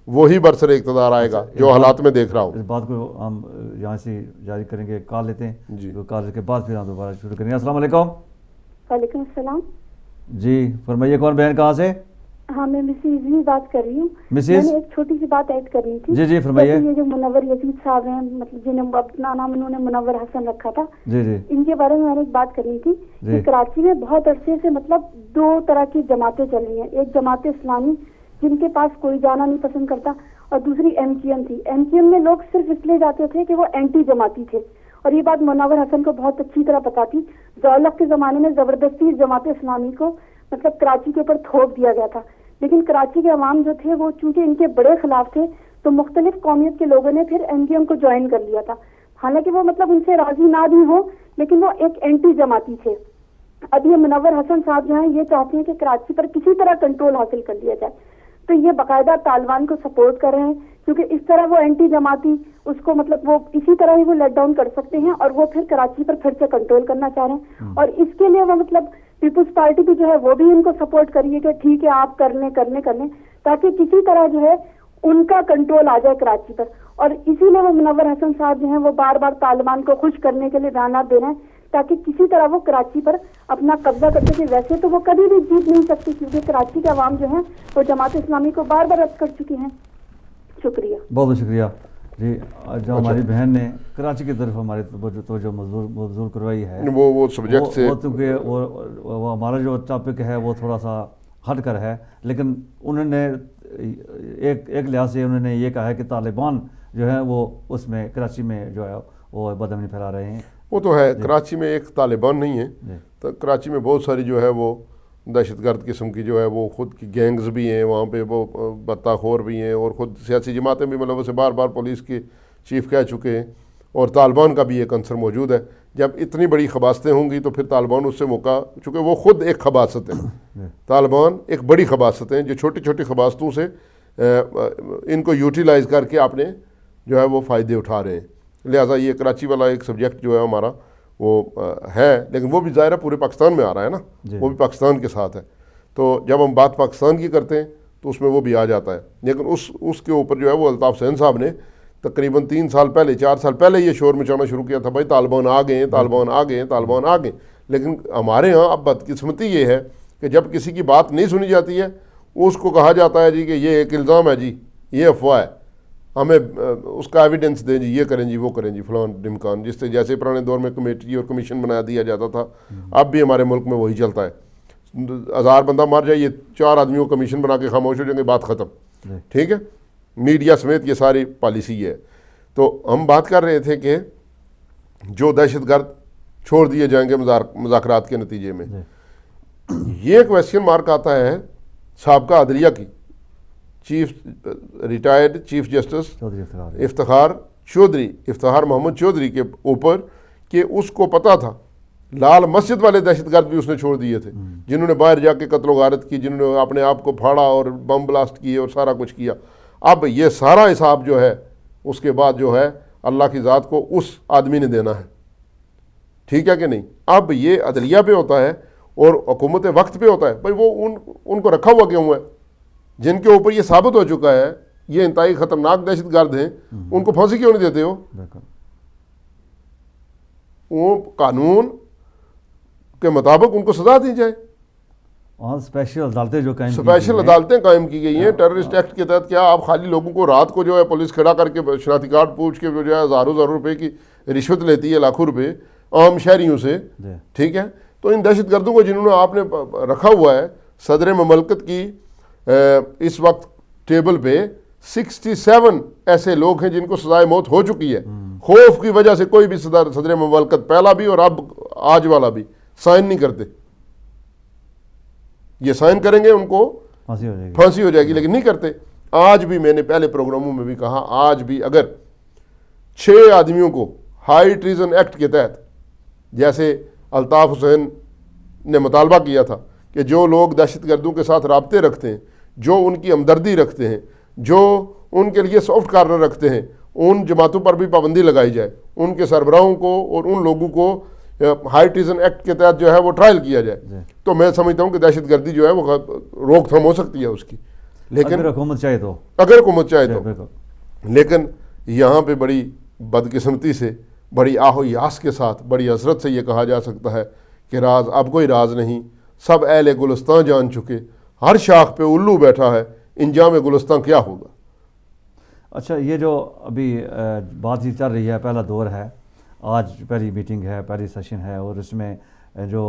[SPEAKER 2] وہی برسر اقتدار آئے گا, جو حالات میں دیکھ رہا ہوں.
[SPEAKER 1] اس بات کو ہم یہاں سے جاری کریں گے, کال لیتے ہیں
[SPEAKER 2] جی,
[SPEAKER 1] کال کے بعد پھر ہم دوبارہ شروع کریں گے. السلام علیکم.
[SPEAKER 3] وعلیکم السلام.
[SPEAKER 1] جی فرمائیے, کون بہن کہاں سے؟
[SPEAKER 3] ہاں میں مسز بھی بات کر رہی ہوں. میں
[SPEAKER 1] مسز
[SPEAKER 3] نے ایک چھوٹی سی بات ایڈ کرنی تھی.
[SPEAKER 1] جی جی فرمائیے.
[SPEAKER 3] یہ جو منور یزید صاحب ہیں, مطلب جنہوں اپنا نام انہوں نے منور حسن رکھا تھا,
[SPEAKER 1] جی جی
[SPEAKER 3] ان کے بارے میں نے ایک بات کرنی تھی کہ کراچی میں بہت عرصے سے مطلب دو طرح کی جماعتیں چل رہی ہیں. ایک جماعت اسلامی جن کے پاس کوئی جانا نہیں پسند کرتا, اور دوسری ایم کیو ایم تھی. ایم کیو ایم میں لوگ صرف اس لیے جاتے تھے کہ وہ اینٹی جماعتی تھے, اور یہ بات منور حسن کو بہت اچھی طرح پتا تھی. ضیاء کے زمانے میں زبردستی اس جماعت اسلامی کو مطلب کراچی کے اوپر تھوپ دیا گیا تھا, لیکن کراچی کے عوام جو تھے وہ چونکہ ان کے بڑے خلاف تھے تو مختلف قومیت کے لوگوں نے پھر ایم کیو ایم کو جوائن کر لیا تھا. حالانکہ وہ مطلب ان سے راضی نہ بھی ہو, لیکن وہ ایک اینٹی جماعتی تھے. اب یہ منور حسن صاحب جو ہیں یہ چاہتے ہیں کہ کراچی پر کسی طرح کنٹرول حاصل کر لیا جائے, تو یہ باقاعدہ طالبان کو سپورٹ کر رہے ہیں, کیونکہ اس طرح وہ اینٹی جماعتی اس کو مطلب وہ اسی طرح ہی وہ لیٹ ڈاؤن کر سکتے ہیں, اور وہ پھر کراچی پر پھر سے کنٹرول کرنا چاہ رہے ہیں. اور اس کے لیے وہ مطلب پیپلز پارٹی بھی جو ہے وہ بھی ان کو سپورٹ کریے کہ ٹھیک ہے آپ کر لیں, تاکہ کسی طرح جو ہے ان کا کنٹرول آ جائے کراچی پر. اور اسی لیے وہ منور حسن صاحب جو ہیں وہ بار بار طالبان کو خوش کرنے کے لیے بیانات دے رہے ہیں, تاکہ کسی طرح وہ کراچی پر اپنا قبضہ کرتے تھے. ویسے تو وہ کبھی بھی جیت نہیں سکتی, کیونکہ کراچی کے عوام جو ہیں وہ جماعت اسلامی کو بار بار رد کر چکی ہیں. شکریہ,
[SPEAKER 1] بہت بہت شکریہ. جی جو ہماری بہن نے کراچی کی طرف ہمارے توجہ مبذول کروائی ہے,
[SPEAKER 2] وہ سبجیکٹ سے
[SPEAKER 1] کیونکہ وہ ہمارا جو ٹاپک ہے وہ تھوڑا سا ہٹ کر ہے, لیکن انہوں نے ایک لحاظ سے انہوں نے یہ کہا ہے کہ طالبان جو ہے وہ اس میں کراچی میں جو ہے وہ بدامنی پھیلا رہے ہیں.
[SPEAKER 2] وہ تو ہے, کراچی میں ایک طالبان نہیں ہے, تو کراچی میں بہت ساری جو ہے وہ دہشت گرد قسم کی جو ہے وہ خود کی گینگز بھی ہیں, وہاں پہ وہ بطہ خور بھی ہیں, اور خود سیاسی جماعتیں بھی مطلب اسے بار بار پولیس کے چیف کہہ چکے ہیں. اور طالبان کا بھی ایک عنصر موجود ہے. جب اتنی بڑی خباستیں ہوں گی تو پھر طالبان اس سے موقع، چونکہ وہ خود ایک خباست ہے، طالبان ایک بڑی خباست ہیں جو چھوٹی چھوٹی خباستوں سے ان کو یوٹیلائز کر کے اپنے جو ہے وہ فائدے اٹھا رہے ہیں. لہٰذا یہ کراچی والا ایک سبجیکٹ جو ہے ہمارا وہ ہے، لیکن وہ بھی ظاہر ہے پورے پاکستان میں آ رہا ہے نا، وہ بھی پاکستان کے ساتھ ہے. تو جب ہم بات پاکستان کی کرتے ہیں تو اس میں وہ بھی آ جاتا ہے. لیکن اس کے اوپر جو ہے وہ الطاف حسین صاحب نے تقریباً 3 سال پہلے 4 سال پہلے یہ شور مچانا شروع کیا تھا، بھائی طالبان آ گئے ہیں، طالبان آ گئے ہیں، طالبان آ گئے. لیکن ہمارے ہاں اب بدقسمتی یہ ہے کہ جب کسی کی بات نہیں سنی جاتی ہے اس کو کہا جاتا ہے جی کہ یہ ایک الزام ہے، جی یہ افواہ ہے، ہمیں اس کا ایویڈنس دیں، جی یہ کریں جی وہ کریں جی فلان ڈمکان. جیسے پرانے دور میں کمیٹی اور کمیشن بنا دیا جاتا تھا، اب بھی ہمارے ملک میں وہی چلتا ہے. 1000 بندہ مر جائے، یہ 4 آدمیوں کو کمیشن بنا کے خاموش ہو جائیں گے، بات ختم. ٹھیک ہے، میڈیا سمیت یہ ساری پالیسی ہے. تو ہم بات کر رہے تھے کہ جو دہشت گرد چھوڑ دیے جائیں گے مذاکرات کے نتیجے میں، یہ کویسچن مارک آتا ہے سابقہ عدلیہ کی retired chief justice Iftikhar Muhammad Chaudhry کے اوپر، کہ اس کو پتا تھا لال مسجد والے دہشت گرد بھی اس نے چھوڑ دیے تھے، جنہوں نے باہر جا کے قتل و غارت کی، جنہوں نے اپنے آپ کو پھاڑا اور بم بلاسٹ کیے اور سارا کچھ کیا. اب یہ سارا حساب جو ہے اس کے بعد جو ہے اللہ کی ذات کو اس آدمی نے دینا ہے. ٹھیک ہے کہ نہیں؟ اب یہ عدلیہ پہ ہوتا ہے اور حکومت وقت پہ ہوتا ہے. بھائی وہ ان کو رکھا ہوا کیوں ہے؟ جن کے اوپر یہ ثابت ہو چکا ہے یہ انتہائی خطرناک دہشت گرد ہیں، ان کو پھانسی کیوں نہیں دیتے ہو؟ وہ قانون کے مطابق ان کو سزا دی جائے. اسپیشل عدالتیں قائم کی گئی ہیں ٹیررسٹ ایکٹ کے تحت. کیا آپ خالی لوگوں کو رات کو جو ہے پولیس کھڑا کر کے شناختی کارڈ پوچھ کے جو ہے ہزاروں روپے کی رشوت لیتی ہے، لاکھوں روپے عام شہریوں سے. ٹھیک ہے، تو ان دہشت گردوں کو جنہوں نے آپ نے رکھا ہوا ہے، صدر مملکت کی اس وقت ٹیبل پہ 67 ایسے لوگ ہیں جن کو سزائے موت ہو چکی ہے. خوف کی وجہ سے کوئی بھی صدر مملکت، پہلا بھی اور اب آج والا بھی، سائن نہیں کرتے. یہ سائن کریں گے ان کو پھانسی ہو جائے گی، لیکن نہیں کرتے. آج بھی میں نے پہلے پروگراموں میں بھی کہا، آج بھی اگر 6 آدمیوں کو ہائی ٹریزن ایکٹ کے تحت، جیسے الطاف حسین نے مطالبہ کیا تھا کہ جو لوگ دہشت گردوں کے ساتھ رابطے رکھتے ہیں، جو ان کی ہمدردی رکھتے ہیں، جو ان کے لیے سافٹ کارنر رکھتے ہیں، ان جماعتوں پر بھی پابندی لگائی جائے، ان کے سربراہوں کو اور ان لوگوں کو ہائی ٹریزن ایکٹ کے تحت جو ہے وہ ٹرائل کیا جائے. تو میں سمجھتا ہوں کہ دہشت گردی جو ہے وہ روک تھام ہو سکتی ہے اس کی، لیکن اگر حکومت چاہے تو. لیکن یہاں پہ بڑی بدقسمتی سے، بڑی آہ و یاس کے ساتھ، بڑی حسرت سے یہ کہا جا سکتا ہے کہ راز اب کوئی راز نہیں، سب اہل گلستان جان چکے، ہر شاخ پہ الو بیٹھا ہے، انجام گلستان کیا ہوگا.
[SPEAKER 1] اچھا، یہ جو ابھی بات چیت چل رہی ہے، پہلا دور ہے، آج پہلی میٹنگ ہے، پہلی سیشن ہے، اور اس میں جو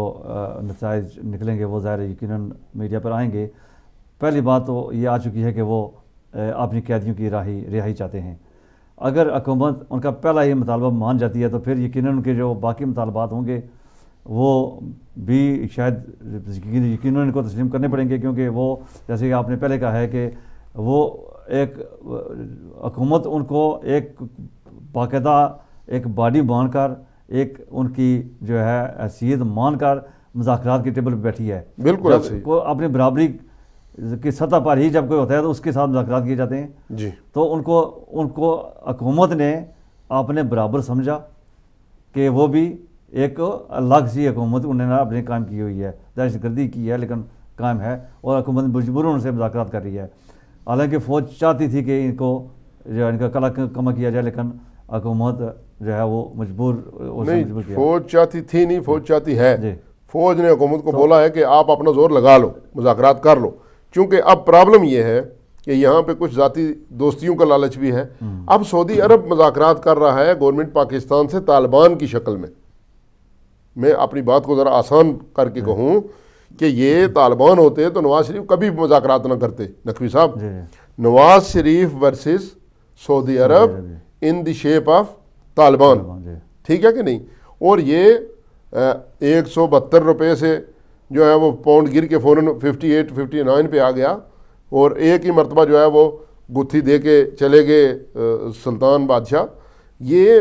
[SPEAKER 1] نتائج نکلیں گے وہ ظاہر یقیناً میڈیا پر آئیں گے. پہلی بات تو یہ آ چکی ہے کہ وہ اپنی قیدیوں کی رہائی چاہتے ہیں. اگر حکومت ان کا پہلا یہ مطالبہ مان جاتی ہے تو پھر یقیناً ان کے جو باقی مطالبات ہوں گے وہ بھی شاید یقیناً ان کو تسلیم کرنے پڑیں گے، کیونکہ وہ جیسے کہ آپ نے پہلے کہا ہے کہ وہ ایک حکومت ان کو ایک باقاعدہ ایک باڈی مان کر، ایک ان کی جو ہے حیثیت مان کر مذاکرات کے ٹیبل پہ بیٹھی ہے.
[SPEAKER 2] بالکل
[SPEAKER 1] اپنی برابری کی سطح پر ہی جب کوئی ہوتا ہے تو اس کے ساتھ مذاکرات کیے جاتے ہیں.
[SPEAKER 2] جی،
[SPEAKER 1] تو ان کو حکومت نے اپنے برابر سمجھا کہ وہ بھی ایک الگ سی حکومت انہوں نے اپنے قائم کی ہوئی ہے، دہشت گردی کی ہے لیکن قائم ہے، اور حکومت مجبور ان سے مذاکرات کر رہی ہے. حالانکہ فوج چاہتی تھی کہ ان کو جو ان کا کلا کما کیا جائے، لیکن حکومت جو ہے وہ مجبور کیا.
[SPEAKER 2] فوج چاہتی تھی نہیں، فوج چاہتی ہے. فوج نے حکومت کو بولا ہے کہ آپ اپنا زور لگا لو، مذاکرات کر لو. چونکہ اب پرابلم یہ ہے کہ یہاں پہ کچھ ذاتی دوستیوں کا لالچ بھی ہے. اب سعودی عرب مذاکرات کر رہا ہے گورنمنٹ پاکستان سے طالبان کی شکل میں. میں اپنی بات کو ذرا آسان کر کے کہوں کہ یہ طالبان ہوتے تو نواز شریف کبھی مذاکرات نہ کرتے. نقوی صاحب، Nawaz Sharif versus Saudi Arab in the shape of Taliban. ٹھیک ہے کہ نہیں؟ اور یہ 172 روپے سے جو ہے وہ پاؤنڈ گر کے فوراً 58 59 پہ آ گیا، اور ایک ہی مرتبہ جو ہے وہ گتھی دے کے چلے گئے سلطان بادشاہ. یہ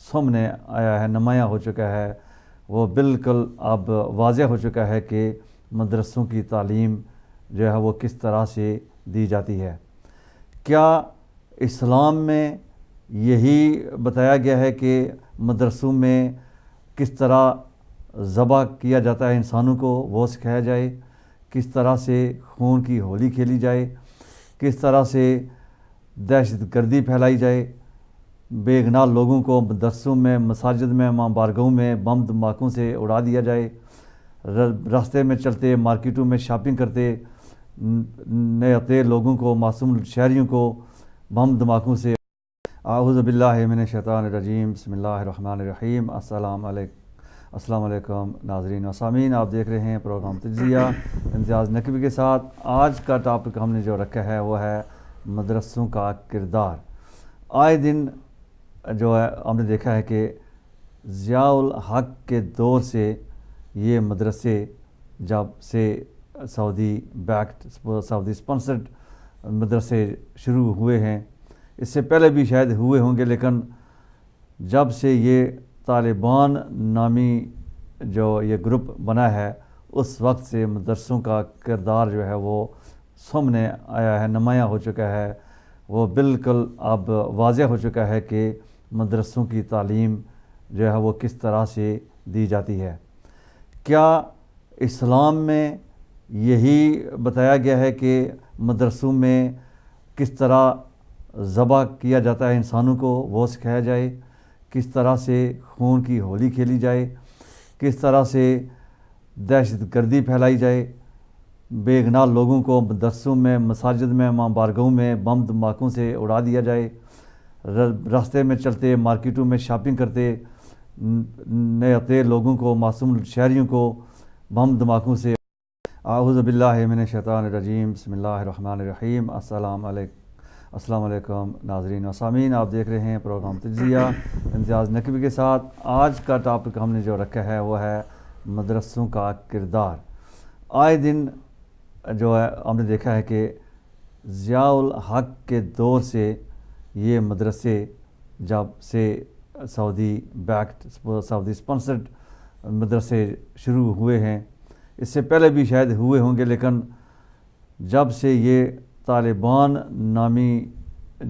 [SPEAKER 1] سامنے آیا ہے، نمایاں ہو چکا ہے، وہ بالکل اب واضح ہو چکا ہے کہ مدرسوں کی تعلیم جو ہے وہ کس طرح سے دی جاتی ہے۔ کیا اسلام میں یہی بتایا گیا ہے کہ مدرسوں میں کس طرح ذبح کیا جاتا ہے انسانوں کو وہ سکھایا جائے، کس طرح سے خون کی ہولی کھیلی جائے، کس طرح سے دہشت گردی پھیلائی جائے، بے گناہ لوگوں کو مدرسوں میں، مساجد میں، ماں بارگاہوں میں بم دھماکوں سے اڑا دیا جائے، راستے میں چلتے، مارکیٹوں میں شاپنگ کرتے نئے لوگوں کو، معصوم شہریوں کو بم دھماکوں سے۔ اعوذ باللہ من الشیطان الرجیم، بسم اللہ الرحمن الرحیم۔ السلام علیکم ناظرین و سامعین، آپ دیکھ رہے ہیں پروگرام تجزیہ امتیاز نقوی کے ساتھ۔ آج کا ٹاپک ہم نے جو رکھا ہے وہ ہے مدرسوں کا کردار۔ آئے دن جو ہے ہم نے دیکھا ہے کہ ضیاء الحق کے دور سے یہ مدرسے جب سے سعودی بیکڈ، سعودی اسپانسرڈ مدرسے شروع ہوئے ہیں، اس سے پہلے بھی شاید ہوئے ہوں گے، لیکن جب سے یہ طالبان نامی جو یہ گروپ بنا ہے اس وقت سے مدرسوں کا کردار جو ہے وہ سامنے آیا ہے، نمایاں ہو چکا ہے، وہ بالکل اب واضح ہو چکا ہے کہ مدرسوں کی تعلیم جو ہے وہ کس طرح سے دی جاتی ہے۔ کیا اسلام میں یہی بتایا گیا ہے کہ مدرسوں میں کس طرح ذبح کیا جاتا ہے انسانوں کو وہ سکھایا جائے، کس طرح سے خون کی ہولی کھیلی جائے، کس طرح سے دہشت گردی پھیلائی جائے، بے گناہ لوگوں کو مدرسوں میں، مساجد میں، ماں بارگاہوں میں بم دھماکوں سے اڑا دیا جائے، راستے میں چلتے، مارکیٹوں میں شاپنگ کرتے نئے لوگوں کو، معصوم شہریوں کو بم دھماکوں سے۔ اعوذ باللہ من الشیطان الرجیم، بسم اللہ الرحمن الرحیم۔ السلام علیکم ناظرین و سامعین، آپ دیکھ رہے ہیں پروگرام تجزیہ امتیاز نقوی کے ساتھ۔ آج کا ٹاپک ہم نے جو رکھا ہے وہ ہے مدرسوں کا کردار۔ آئے دن جو ہے ہم نے دیکھا ہے کہ ضیاء الحق کے دور سے یہ مدرسے جب سے سعودی بیکڈ، سعودی اسپانسرڈ مدرسے شروع ہوئے ہیں، اس سے پہلے بھی شاید ہوئے ہوں گے، لیکن جب سے یہ طالبان نامی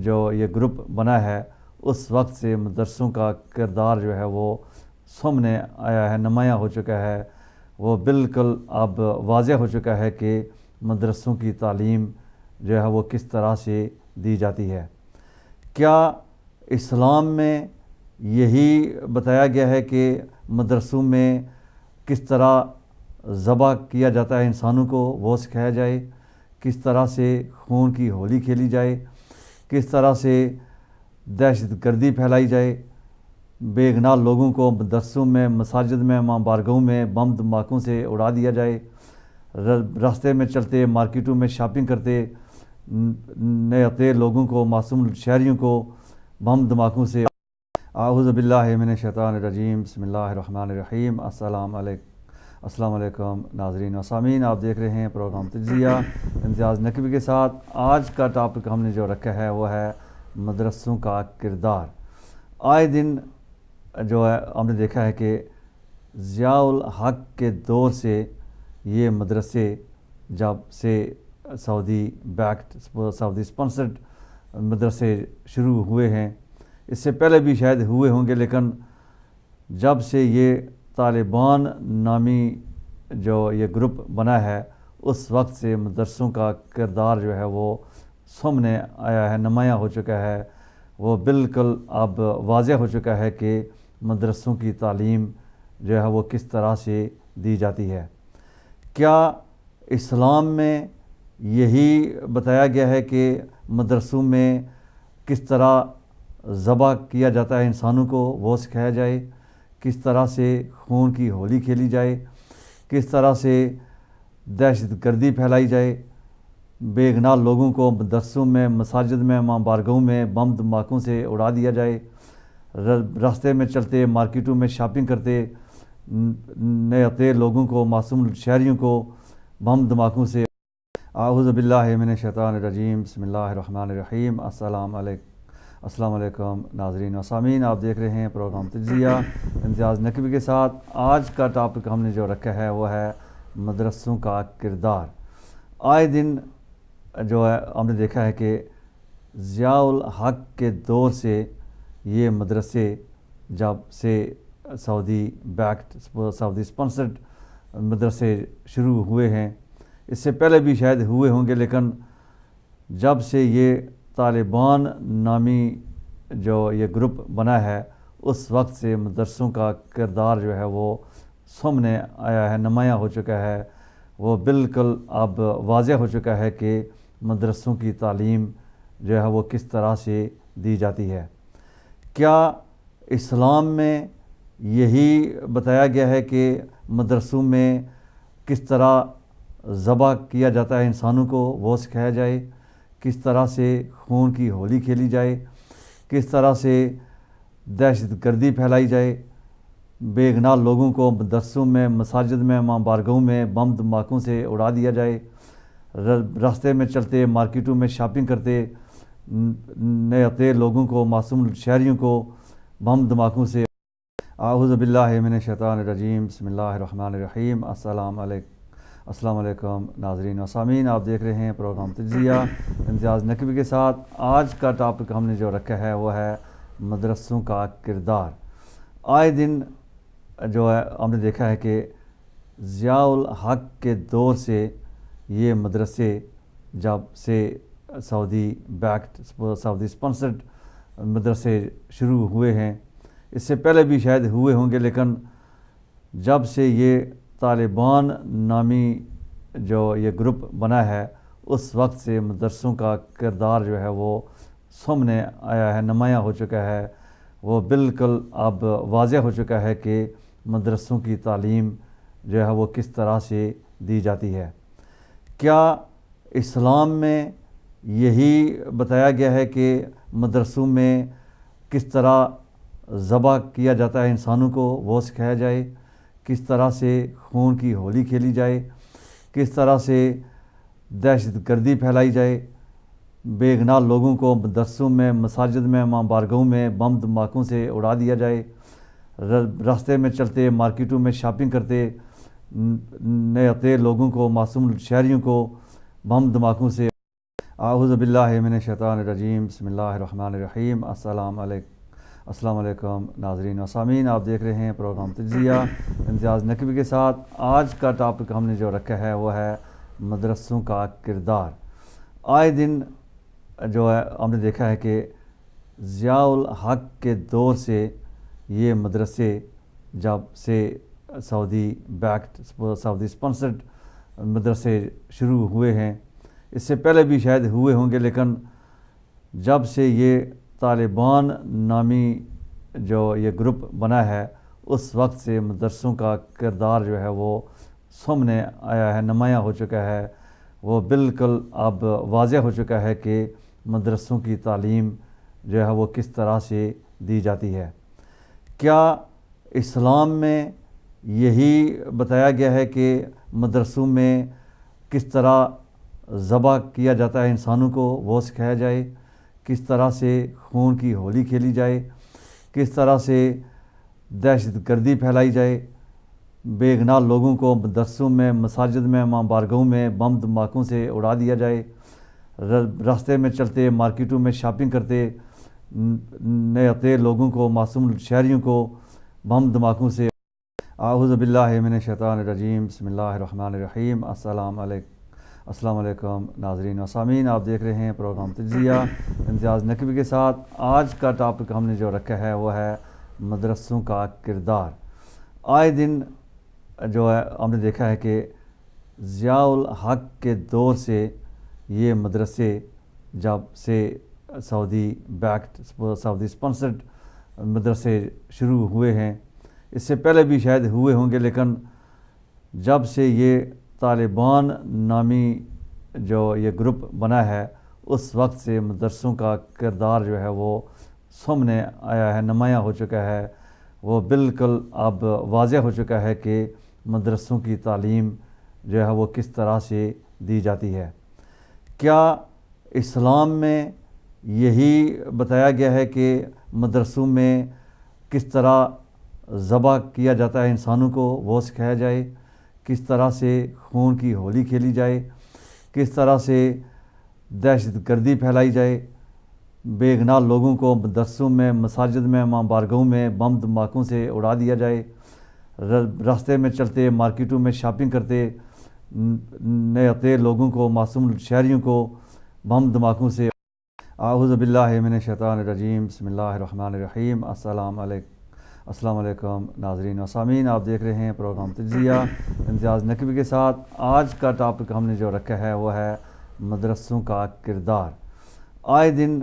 [SPEAKER 1] جو یہ گروپ بنا ہے اس وقت سے مدرسوں کا کردار جو ہے وہ سامنے آیا ہے، نمایاں ہو چکا ہے، وہ بالکل اب واضح ہو چکا ہے کہ مدرسوں کی تعلیم جو ہے وہ کس طرح سے دی جاتی ہے۔ کیا اسلام میں یہی بتایا گیا ہے کہ مدرسوں میں کس طرح ذبح کیا جاتا ہے انسانوں کو وہ سکھایا جائے، کس طرح سے خون کی ہولی کھیلی جائے، کس طرح سے دہشت گردی پھیلائی جائے، بے گناہ لوگوں کو مدرسوں میں، مساجد میں، ماں بارگاہوں میں بم دھماکوں سے اڑا دیا جائے، راستے میں چلتے، مارکیٹوں میں شاپنگ کرتے نئے لوگوں کو، معصوم شہریوں کو بم دھماکوں سے۔ اعوذ باللہ من الشیطان الرجیم، بسم اللہ الرحمن الرحیم۔ السلام علیکم ناظرین و سامعین، آپ دیکھ رہے ہیں پروگرام تجزیہ امتیاز نقوی کے ساتھ۔ آج کا ٹاپک ہم نے جو رکھا ہے وہ ہے مدرسوں کا کردار۔ آئے دن جو ہے ہم نے دیکھا ہے کہ ضیاء الحق کے دور سے یہ مدرسے جب سے سعودی بیکڈ، سعودی اسپانسرڈ مدرسے شروع ہوئے ہیں، اس سے پہلے بھی شاید ہوئے ہوں گے، لیکن جب سے یہ طالبان نامی جو یہ گروپ بنا ہے اس وقت سے مدرسوں کا کردار جو ہے وہ سامنے آیا ہے، نمایاں ہو چکا ہے، وہ بالکل اب واضح ہو چکا ہے کہ مدرسوں کی تعلیم جو ہے وہ کس طرح سے دی جاتی ہے۔ کیا اسلام میں یہی بتایا گیا ہے کہ مدرسوں میں کس طرح ذبح کیا جاتا ہے انسانوں کو وہ سکھایا جائے، کس طرح سے خون کی ہولی کھیلی جائے، کس طرح سے دہشت گردی پھیلائی جائے، بے گناہ لوگوں کو مدرسوں میں، مساجد میں، ماں بارگاہوں میں بم دھماکوں سے اڑا دیا جائے، راستے میں چلتے، مارکیٹوں میں شاپنگ کرتے نئے لوگوں کو، معصوم شہریوں کو بم دھماکوں سے۔ اعوذ باللہ من الشیطان الرجیم، بسم اللہ الرحمن الرحیم۔ السلام علیکم ناظرین و سامعین، آپ دیکھ رہے ہیں پروگرام تجزیہ امتیاز نقوی کے ساتھ۔ آج کا ٹاپک ہم نے جو رکھا ہے وہ ہے مدرسوں کا کردار۔ آئے دن جو ہے ہم نے دیکھا ہے کہ ضیاء الحق کے دور سے یہ مدرسے جب سے سعودی بیکڈ سعودی اسپانسرڈ مدرسے شروع ہوئے ہیں، اس سے پہلے بھی شاید ہوئے ہوں گے، لیکن جب سے یہ طالبان نامی جو یہ گروپ بنا ہے اس وقت سے مدرسوں کا کردار جو ہے وہ سامنے آیا ہے، نمایاں ہو چکا ہے۔ وہ بالکل اب واضح ہو چکا ہے کہ مدرسوں کی تعلیم جو ہے وہ کس طرح سے دی جاتی ہے۔ کیا اسلام میں یہی بتایا گیا ہے کہ مدرسوں میں کس طرح ذبح کیا جاتا ہے انسانوں کو وہ سکھایا جائے، کس طرح سے خون کی ہولی کھیلی جائے، کس طرح سے دہشت گردی پھیلائی جائے، بے گناہ لوگوں کو مدرسوں میں، مساجد میں، ماں بارگاہوں میں بم دھماکوں سے اڑا دیا جائے، راستے میں چلتے، مارکیٹوں میں شاپنگ کرتے نئے لوگوں کو، معصوم شہریوں کو بم دھماکوں سے۔ اعوذ باللہ من الشیطان الرجیم، بسم اللہ الرحمن الرحیم۔ السلام علیکم ناظرین و سامعین، آپ دیکھ رہے ہیں پروگرام تجزیہ امتیاز نقوی کے ساتھ۔ آج کا ٹاپک ہم نے جو رکھا ہے وہ ہے مدرسوں کا کردار۔ آئے دن جو ہے ہم نے دیکھا ہے کہ ضیاء الحق کے دور سے یہ مدرسے جب سے سعودی بیکڈ سعودی اسپانسرڈ مدرسے شروع ہوئے ہیں، اس سے پہلے بھی شاید ہوئے ہوں گے، لیکن جب سے یہ طالبان نامی جو یہ گروپ بنا ہے اس وقت سے مدرسوں کا کردار جو ہے وہ سامنے آیا ہے، نمایاں ہو چکا ہے۔ وہ بالکل اب واضح ہو چکا ہے کہ مدرسوں کی تعلیم جو ہے وہ کس طرح سے دی جاتی ہے۔ کیا اسلام میں یہی بتایا گیا ہے کہ مدرسوں میں کس طرح ذبح کیا جاتا ہے انسانوں کو وہ سکھایا جائے، کس طرح سے خون کی ہولی کھیلی جائے، کس طرح سے دہشت گردی پھیلائی جائے، بے گناہ لوگوں کو مدرسوں میں، مساجد میں، ماں بارگاہوں میں بم دھماکوں سے اڑا دیا جائے، راستے میں چلتے، مارکیٹوں میں شاپنگ کرتے نئے لوگوں کو، معصوم شہریوں کو بم دھماکوں سے۔ اعوذ باللہ من الشیطان الرجیم، بسم اللہ الرحمن الرحیم۔ السلام علیکم ناظرین و سامعین، آپ دیکھ رہے ہیں پروگرام تجزیہ امتیاز نقوی کے ساتھ۔ آج کا ٹاپک ہم نے جو رکھا ہے وہ ہے مدرسوں کا کردار۔ آئے دن جو ہے ہم نے دیکھا ہے کہ ضیاء الحق کے دور سے یہ مدرسے جب سے سعودی بیکڈ سعودی اسپانسرڈ مدرسے شروع ہوئے ہیں، اس سے پہلے بھی شاید ہوئے ہوں گے، لیکن جب سے یہ طالبان نامی جو یہ گروپ بنا ہے اس وقت سے مدرسوں کا کردار جو ہے وہ سامنے آیا ہے، نمایاں ہو چکا ہے۔ وہ بالکل اب واضح ہو چکا ہے کہ مدرسوں کی تعلیم جو ہے وہ کس طرح سے دی جاتی ہے۔ کیا اسلام میں یہی بتایا گیا ہے کہ مدرسوں میں کس طرح ذبح کیا جاتا ہے انسانوں کو وہ سکھایا جائے، کس طرح سے خون کی ہولی کھیلی جائے، کس طرح سے دہشت گردی پھیلائی جائے، بے گناہ لوگوں کو مدرسوں میں، مساجد میں، ماں بارگاہوں میں بم دھماکوں سے اڑا دیا جائے، راستے میں چلتے، مارکیٹوں میں شاپنگ کرتے نئے لوگوں کو، معصوم شہریوں کو بم دھماکوں سے۔ اعوذ باللہ من الشیطان الرجیم، بسم اللہ الرحمن الرحیم۔ السلام علیکم ناظرین و سامعین، آپ دیکھ رہے ہیں پروگرام تجزیہ امتیاز نقوی کے ساتھ۔ آج کا ٹاپک ہم نے جو رکھا ہے وہ ہے مدرسوں کا کردار۔ آئے دن جو ہے ہم نے دیکھا ہے کہ ضیاء الحق کے دور سے یہ مدرسے جب سے سعودی بیکڈ سعودی اسپانسرڈ مدرسے شروع ہوئے ہیں، اس سے پہلے بھی شاید ہوئے ہوں گے، لیکن جب سے یہ طالبان نامی جو یہ گروپ بنا ہے اس وقت سے مدرسوں کا کردار جو ہے وہ سامنے آیا ہے، نمایاں ہو چکا ہے۔ وہ بالکل اب واضح ہو چکا ہے کہ مدرسوں کی تعلیم جو ہے وہ کس طرح سے دی جاتی ہے۔ کیا اسلام میں یہی بتایا گیا ہے کہ مدرسوں میں کس طرح ذبح کیا جاتا ہے انسانوں کو وہ سکھایا جائے، کس طرح سے خون کی ہولی کھیلی جائے، کس طرح سے دہشت گردی پھیلائی جائے، بے گناہ لوگوں کو مدرسوں میں، مساجد میں، ماں بارگاہوں میں بم دھماکوں سے اڑا دیا جائے، راستے میں چلتے، مارکیٹوں میں شاپنگ کرتے نئے آتے لوگوں کو، معصوم شہریوں کو بم دھماکوں سے۔ اعوذ باللہ من الشیطان الرجیم، بسم اللہ الرحمن الرحیم۔ السلام علیکم ناظرین و سامعین، آپ دیکھ رہے ہیں پروگرام تجزیہ امتیاز نقوی کے ساتھ۔ آج کا ٹاپک ہم نے جو رکھا ہے وہ ہے مدرسوں کا کردار۔ آئے دن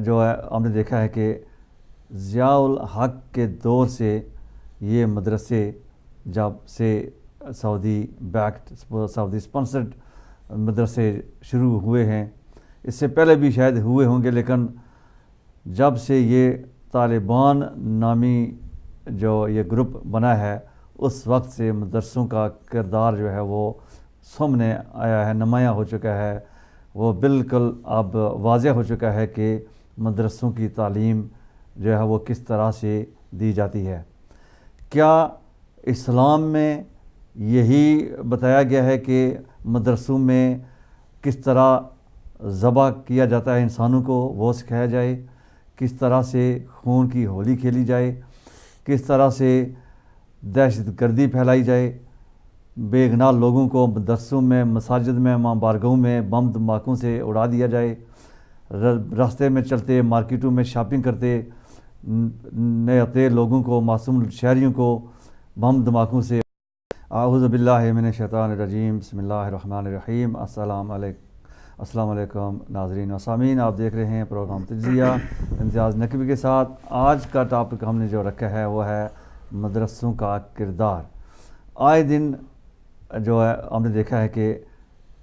[SPEAKER 1] جو ہے ہم نے دیکھا ہے کہ ضیاء الحق کے دور سے یہ مدرسے جب سے سعودی بیکڈ، سعودی اسپانسرڈ مدرسے شروع ہوئے ہیں، اس سے پہلے بھی شاید ہوئے ہوں گے، لیکن جب سے یہ طالبان نامی جو یہ گروپ بنا ہے اس وقت سے مدرسوں کا کردار جو ہے وہ سامنے آیا ہے، نمایاں ہو چکا ہے، وہ بالکل اب واضح ہو چکا ہے کہ مدرسوں کی تعلیم جو ہے وہ کس طرح سے دی جاتی ہے۔ کیا اسلام میں یہی بتایا گیا ہے کہ مدرسوں میں کس طرح ذبح کیا جاتا ہے انسانوں کو وہ سکھایا جائے، کس طرح سے خون کی ہولی کھیلی جائے، کس طرح سے دہشت گردی پھیلائی جائے، بے گناہ لوگوں کو مدرسوں میں، مساجد میں، ماں بارگاہوں میں بم دھماکوں سے اڑا دیا جائے، راستے میں چلتے، مارکیٹوں میں شاپنگ کرتے نئے آتے لوگوں کو، معصوم شہریوں کو بم دھماکوں سے۔ اعوذ باللہ من الشیطان الرجیم، بسم اللہ الرحمن الرحیم۔ السلام علیکم ناظرین و سامعین، آپ دیکھ رہے ہیں پروگرام تجزیہ امتیاز نقوی کے ساتھ۔ آج کا ٹاپک ہم نے جو رکھا ہے وہ ہے مدرسوں کا کردار۔ آئے دن جو ہے ہم نے دیکھا ہے کہ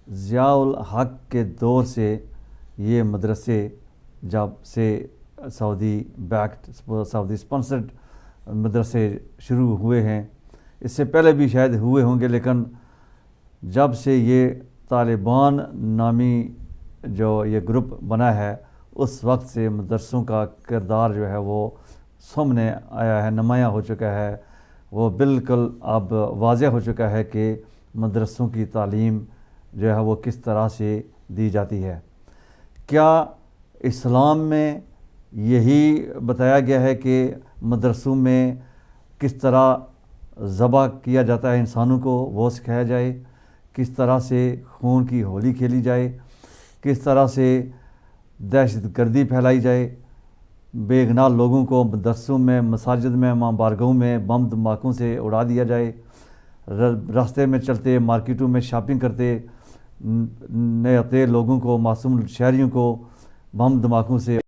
[SPEAKER 1] ضیاء الحق کے دور سے یہ مدرسے جب سے سعودی بیکڈ، سعودی اسپانسرڈ مدرسے شروع ہوئے ہیں، اس سے پہلے بھی شاید ہوئے ہوں گے، لیکن جب سے یہ طالبان نامی جو یہ گروپ بنا ہے اس وقت سے مدرسوں کا کردار جو ہے وہ سامنے آیا ہے، نمایاں ہو چکا ہے، وہ بالکل اب واضح ہو چکا ہے کہ مدرسوں کی تعلیم جو ہے وہ کس طرح سے دی جاتی ہے۔ کیا اسلام میں یہی بتایا گیا ہے کہ مدرسوں میں کس طرح ذبح کیا جاتا ہے انسانوں کو وہ سکھایا جائے، کس طرح سے خون کی ہولی کھیلی جائے، کس طرح سے دہشت گردی پھیلائی جائے، بے گناہ لوگوں کو مدرسوں میں، مساجد میں، ماں بارگاہوں میں بم دھماکوں سے اڑا دیا جائے، راستے میں چلتے، مارکیٹوں میں شاپنگ کرتے نئے آتے لوگوں کو، معصوم شہریوں کو بم دھماکوں سے۔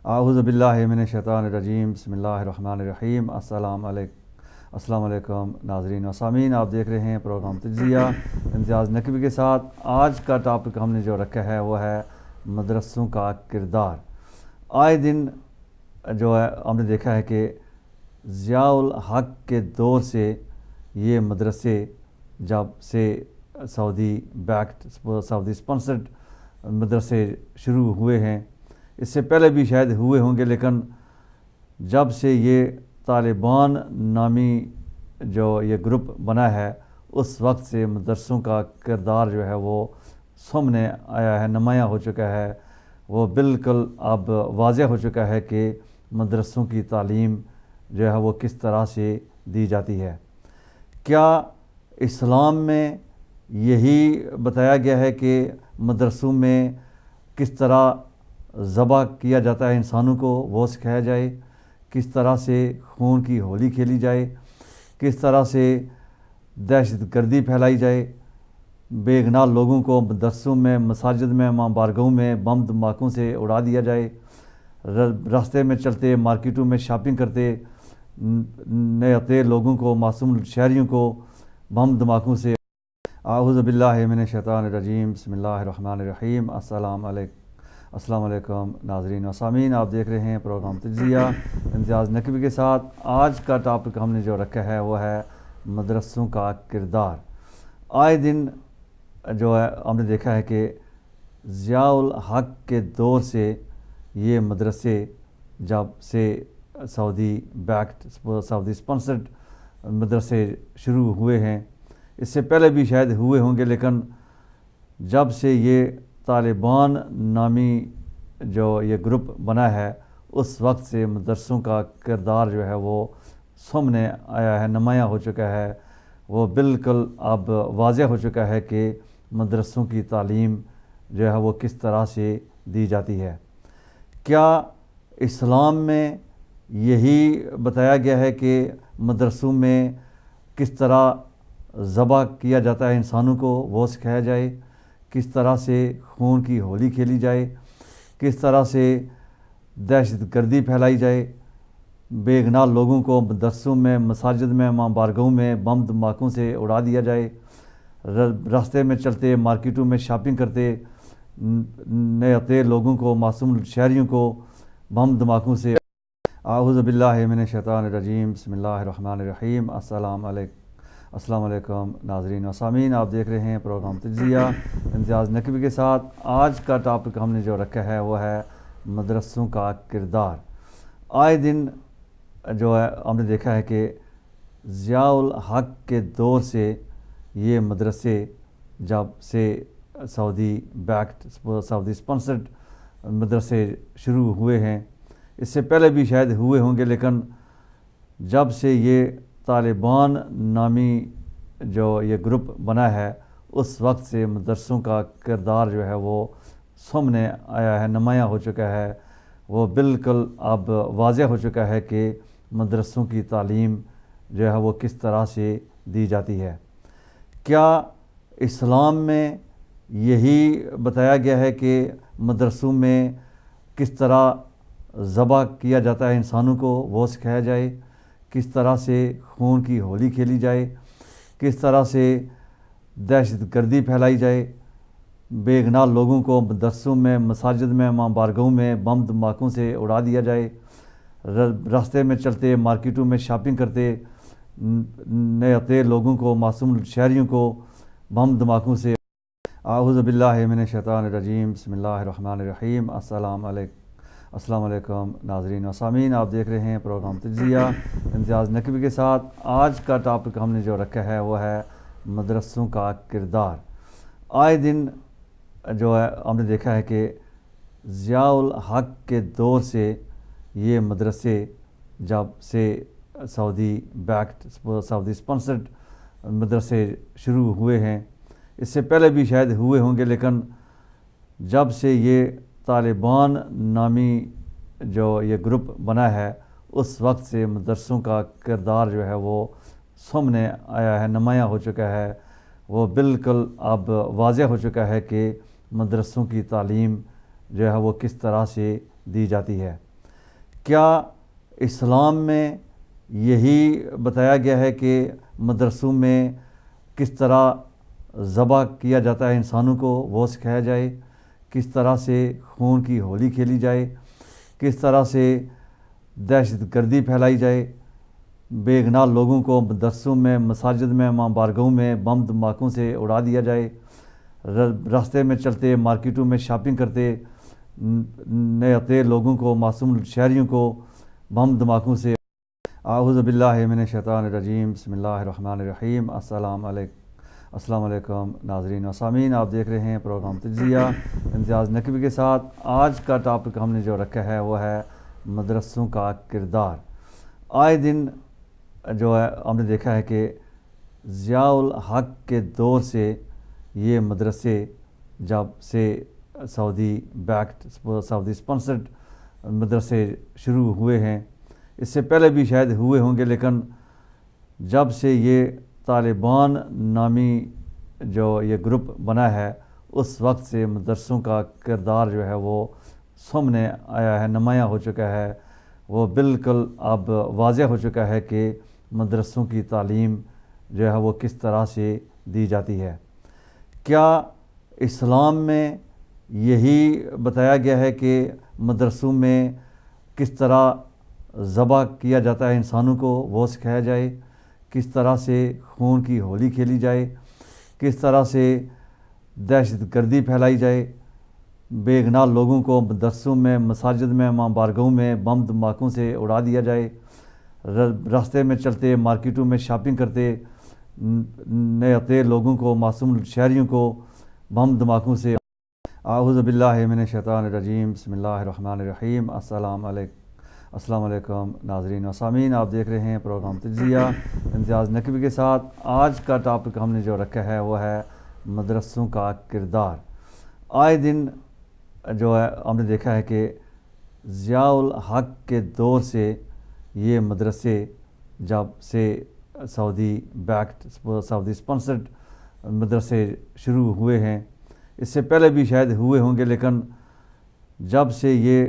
[SPEAKER 1] اعوذ باللہ من الشیطان الرجیم، بسم اللہ الرحمن الرحیم۔ السلام علیکم ناظرین و سامعین، آپ دیکھ رہے ہیں پروگرام تجزیہ امتیاز نقوی کے ساتھ۔ آج کا ٹاپک ہم نے جو رکھا ہے وہ ہے مدرسوں کا کردار۔ آئے دن جو ہے ہم نے دیکھا ہے کہ ضیاء الحق کے دور سے یہ مدرسے جب سے سعودی بیکڈ، سعودی اسپانسرڈ مدرسے شروع ہوئے ہیں، اس سے پہلے بھی شاید ہوئے ہوں گے، لیکن جب سے یہ طالبان نامی جو یہ گروپ بنا ہے اس وقت سے مدرسوں کا کردار جو ہے وہ سامنے آیا ہے، نمایاں ہو چکا ہے، وہ بالکل اب واضح ہو چکا ہے کہ مدرسوں کی تعلیم جو ہے وہ کس طرح سے دی جاتی ہے۔ کیا اسلام میں یہی بتایا گیا ہے کہ مدرسوں میں کس طرح ذبح کیا جاتا ہے انسانوں کو وہ سکھایا جائے، کس طرح سے خون کی ہولی کھیلی جائے، کس طرح سے دہشت گردی پھیلائی جائے، بے گناہ لوگوں کو مدرسوں میں، مساجد میں، ماں بارگاہوں میں بم دھماکوں سے اڑا دیا جائے، راستے میں چلتے، مارکیٹوں میں شاپنگ کرتے نئے آتے لوگوں کو، معصوم شہریوں کو بم دھماکوں سے۔ اعوذ باللہ من الشیطان الرجیم، بسم اللہ الرحمن الرحیم۔ السلام علیکم ناظرین و سامعین، آپ دیکھ رہے ہیں پروگرام تجزیہ امتیاز نقوی کے ساتھ۔ آج کا ٹاپک ہم نے جو رکھا ہے وہ ہے مدرسوں کا کردار۔ آئے دن جو ہے ہم نے دیکھا ہے کہ ضیاء الحق کے دور سے یہ مدرسے جب سے سعودی بیکڈ سعودی اسپانسرڈ مدرسے شروع ہوئے ہیں، اس سے پہلے بھی شاید ہوئے ہوں گے، لیکن جب سے یہ طالبان نامی جو یہ گروپ بنا ہے اس وقت سے مدرسوں کا کردار جو ہے وہ سامنے آیا ہے، نمایاں ہو چکا ہے، وہ بالکل اب واضح ہو چکا ہے کہ مدرسوں کی تعلیم جو ہے وہ کس طرح سے دی جاتی ہے۔ کیا اسلام میں یہی بتایا گیا ہے کہ مدرسوں میں کس طرح ذبح کیا جاتا ہے انسانوں کو وہ سکھایا جائے، کس طرح سے خون کی ہولی کھیلی جائے، کس طرح سے دہشت گردی پھیلائی جائے، بے گناہ لوگوں کو مدرسوں میں، مساجد میں، ماں بارگاہوں میں بم دھماکوں سے اڑا دیا جائے، راستے میں چلتے، مارکیٹوں میں شاپنگ کرتے نئے آتے لوگوں کو، معصوم شہریوں کو بم دھماکوں سے۔ اعوذ باللہ من الشیطان الرجیم، بسم اللہ الرحمن الرحیم۔ السلام علیکم ناظرین و سامعین، آپ دیکھ رہے ہیں پروگرام تجزیہ امتیاز نقوی کے ساتھ۔ آج کا ٹاپک ہم نے جو رکھا ہے وہ ہے مدرسوں کا کردار۔ آئے دن جو ہے ہم نے دیکھا ہے کہ ضیاء الحق کے دور سے یہ مدرسے جب سے سعودی بیکڈ سعودی اسپانسرڈ مدرسے شروع ہوئے ہیں، اس سے پہلے بھی شاید ہوئے ہوں گے، لیکن جب سے یہ طالبان نامی جو یہ گروپ بنا ہے اس وقت سے مدرسوں کا کردار جو ہے وہ سامنے آیا ہے، نمایاں ہو چکا ہے، وہ بالکل اب واضح ہو چکا ہے کہ مدرسوں کی تعلیم جو ہے وہ کس طرح سے دی جاتی ہے۔ کیا اسلام میں یہی بتایا گیا ہے کہ مدرسوں میں کس طرح ذبح کیا جاتا ہے انسانوں کو وہ سکھایا جائے، کس طرح سے خون کی ہولی کھیلی جائے، کس طرح سے دہشت گردی پھیلائی جائے، بے گناہ لوگوں کو مدرسوں میں، مساجد میں، ماں بارگاہوں میں بم دھماکوں سے اڑا دیا جائے، راستے میں چلتے، مارکیٹوں میں شاپنگ کرتے نئے آتے لوگوں کو، معصوم شہریوں کو بم دھماکوں سے۔ اعوذ باللہ من الشیطان الرجیم، بسم اللہ الرحمن الرحیم۔ السلام علیکم ناظرین و سامعین، آپ دیکھ رہے ہیں پروگرام تجزیہ امتیاز نقوی کے ساتھ۔ آج کا ٹاپک ہم نے جو رکھا ہے وہ ہے مدرسوں کا کردار۔ آئے دن جو ہے ہم نے دیکھا ہے کہ ضیاء الحق کے دور سے یہ مدرسے جب سے سعودی بیکڈ سعودی اسپانسرڈ مدرسے شروع ہوئے ہیں، اس سے پہلے بھی شاید ہوئے ہوں گے، لیکن جب سے یہ طالبان نامی جو یہ گروپ بنا ہے اس وقت سے مدرسوں کا کردار جو ہے وہ سامنے آیا ہے، نمایاں ہو چکا ہے، وہ بالکل اب واضح ہو چکا ہے کہ مدرسوں کی تعلیم جو ہے وہ کس طرح سے دی جاتی ہے۔ کیا اسلام میں یہی بتایا گیا ہے کہ مدرسوں میں کس طرح ذبح کیا جاتا ہے انسانوں کو وہ سکھایا جائے، کس طرح سے خون کی ہولی کھیلی جائے، کس طرح سے دہشت گردی پھیلائی جائے، بے گناہ لوگوں کو مدرسوں میں، مساجد میں، ماں بارگاہوں میں بم دھماکوں سے اڑا دیا جائے، راستے میں چلتے، مارکیٹوں میں شاپنگ کرتے نئے آتے لوگوں کو، معصوم شہریوں کو بم دھماکوں سے۔ اعوذ باللہ من الشیطان الرجیم، بسم اللہ الرحمن الرحیم۔ السلام علیکم ناظرین و سامعین، آپ دیکھ رہے ہیں پروگرام تجزیہ امتیاز نقوی کے ساتھ۔ آج کا ٹاپک ہم نے جو رکھا ہے وہ ہے مدرسوں کا کردار۔ آئے دن جو ہے ہم نے دیکھا ہے کہ ضیاء الحق کے دور سے یہ مدرسے جب سے سعودی بیکڈ سعودی اسپانسرڈ مدرسے شروع ہوئے ہیں، اس سے پہلے بھی شاید ہوئے ہوں گے، لیکن جب سے یہ طالبان نامی جو یہ گروپ بنا ہے اس وقت سے مدرسوں کا کردار جو ہے وہ سامنے آیا ہے، نمایاں ہو چکا ہے، وہ بالکل اب واضح ہو چکا ہے کہ مدرسوں کی تعلیم جو ہے وہ کس طرح سے دی جاتی ہے۔ کیا اسلام میں یہی بتایا گیا ہے کہ مدرسوں میں کس طرح ذبح کیا جاتا ہے انسانوں کو وہ سکھایا جائے، کس طرح سے خون کی ہولی کھیلی جائے، کس طرح سے دہشت گردی پھیلائی جائے، بے گناہ لوگوں کو مدرسوں میں، مساجد میں، ماں بارگاہوں میں بم دھماکوں سے اڑا دیا جائے، راستے میں چلتے، مارکیٹوں میں شاپنگ کرتے نئے لوگوں کو، معصوم شہریوں کو بم دھماکوں سے۔ اعوذ باللہ من الشیطان الرجیم، بسم اللہ الرحمن الرحیم۔ السلام علیکم ناظرین و سامعین، آپ دیکھ رہے ہیں پروگرام تجزیہ امتیاز نقوی کے ساتھ۔ آج کا ٹاپک ہم نے جو رکھا ہے وہ ہے مدرسوں کا کردار۔ آئے دن جو ہے ہم نے دیکھا ہے کہ ضیاء الحق کے دور سے یہ مدرسے جب سے سعودی بیکڈ، سعودی اسپانسرڈ مدرسے شروع ہوئے ہیں، اس سے پہلے بھی شاید ہوئے ہوں گے، لیکن جب سے یہ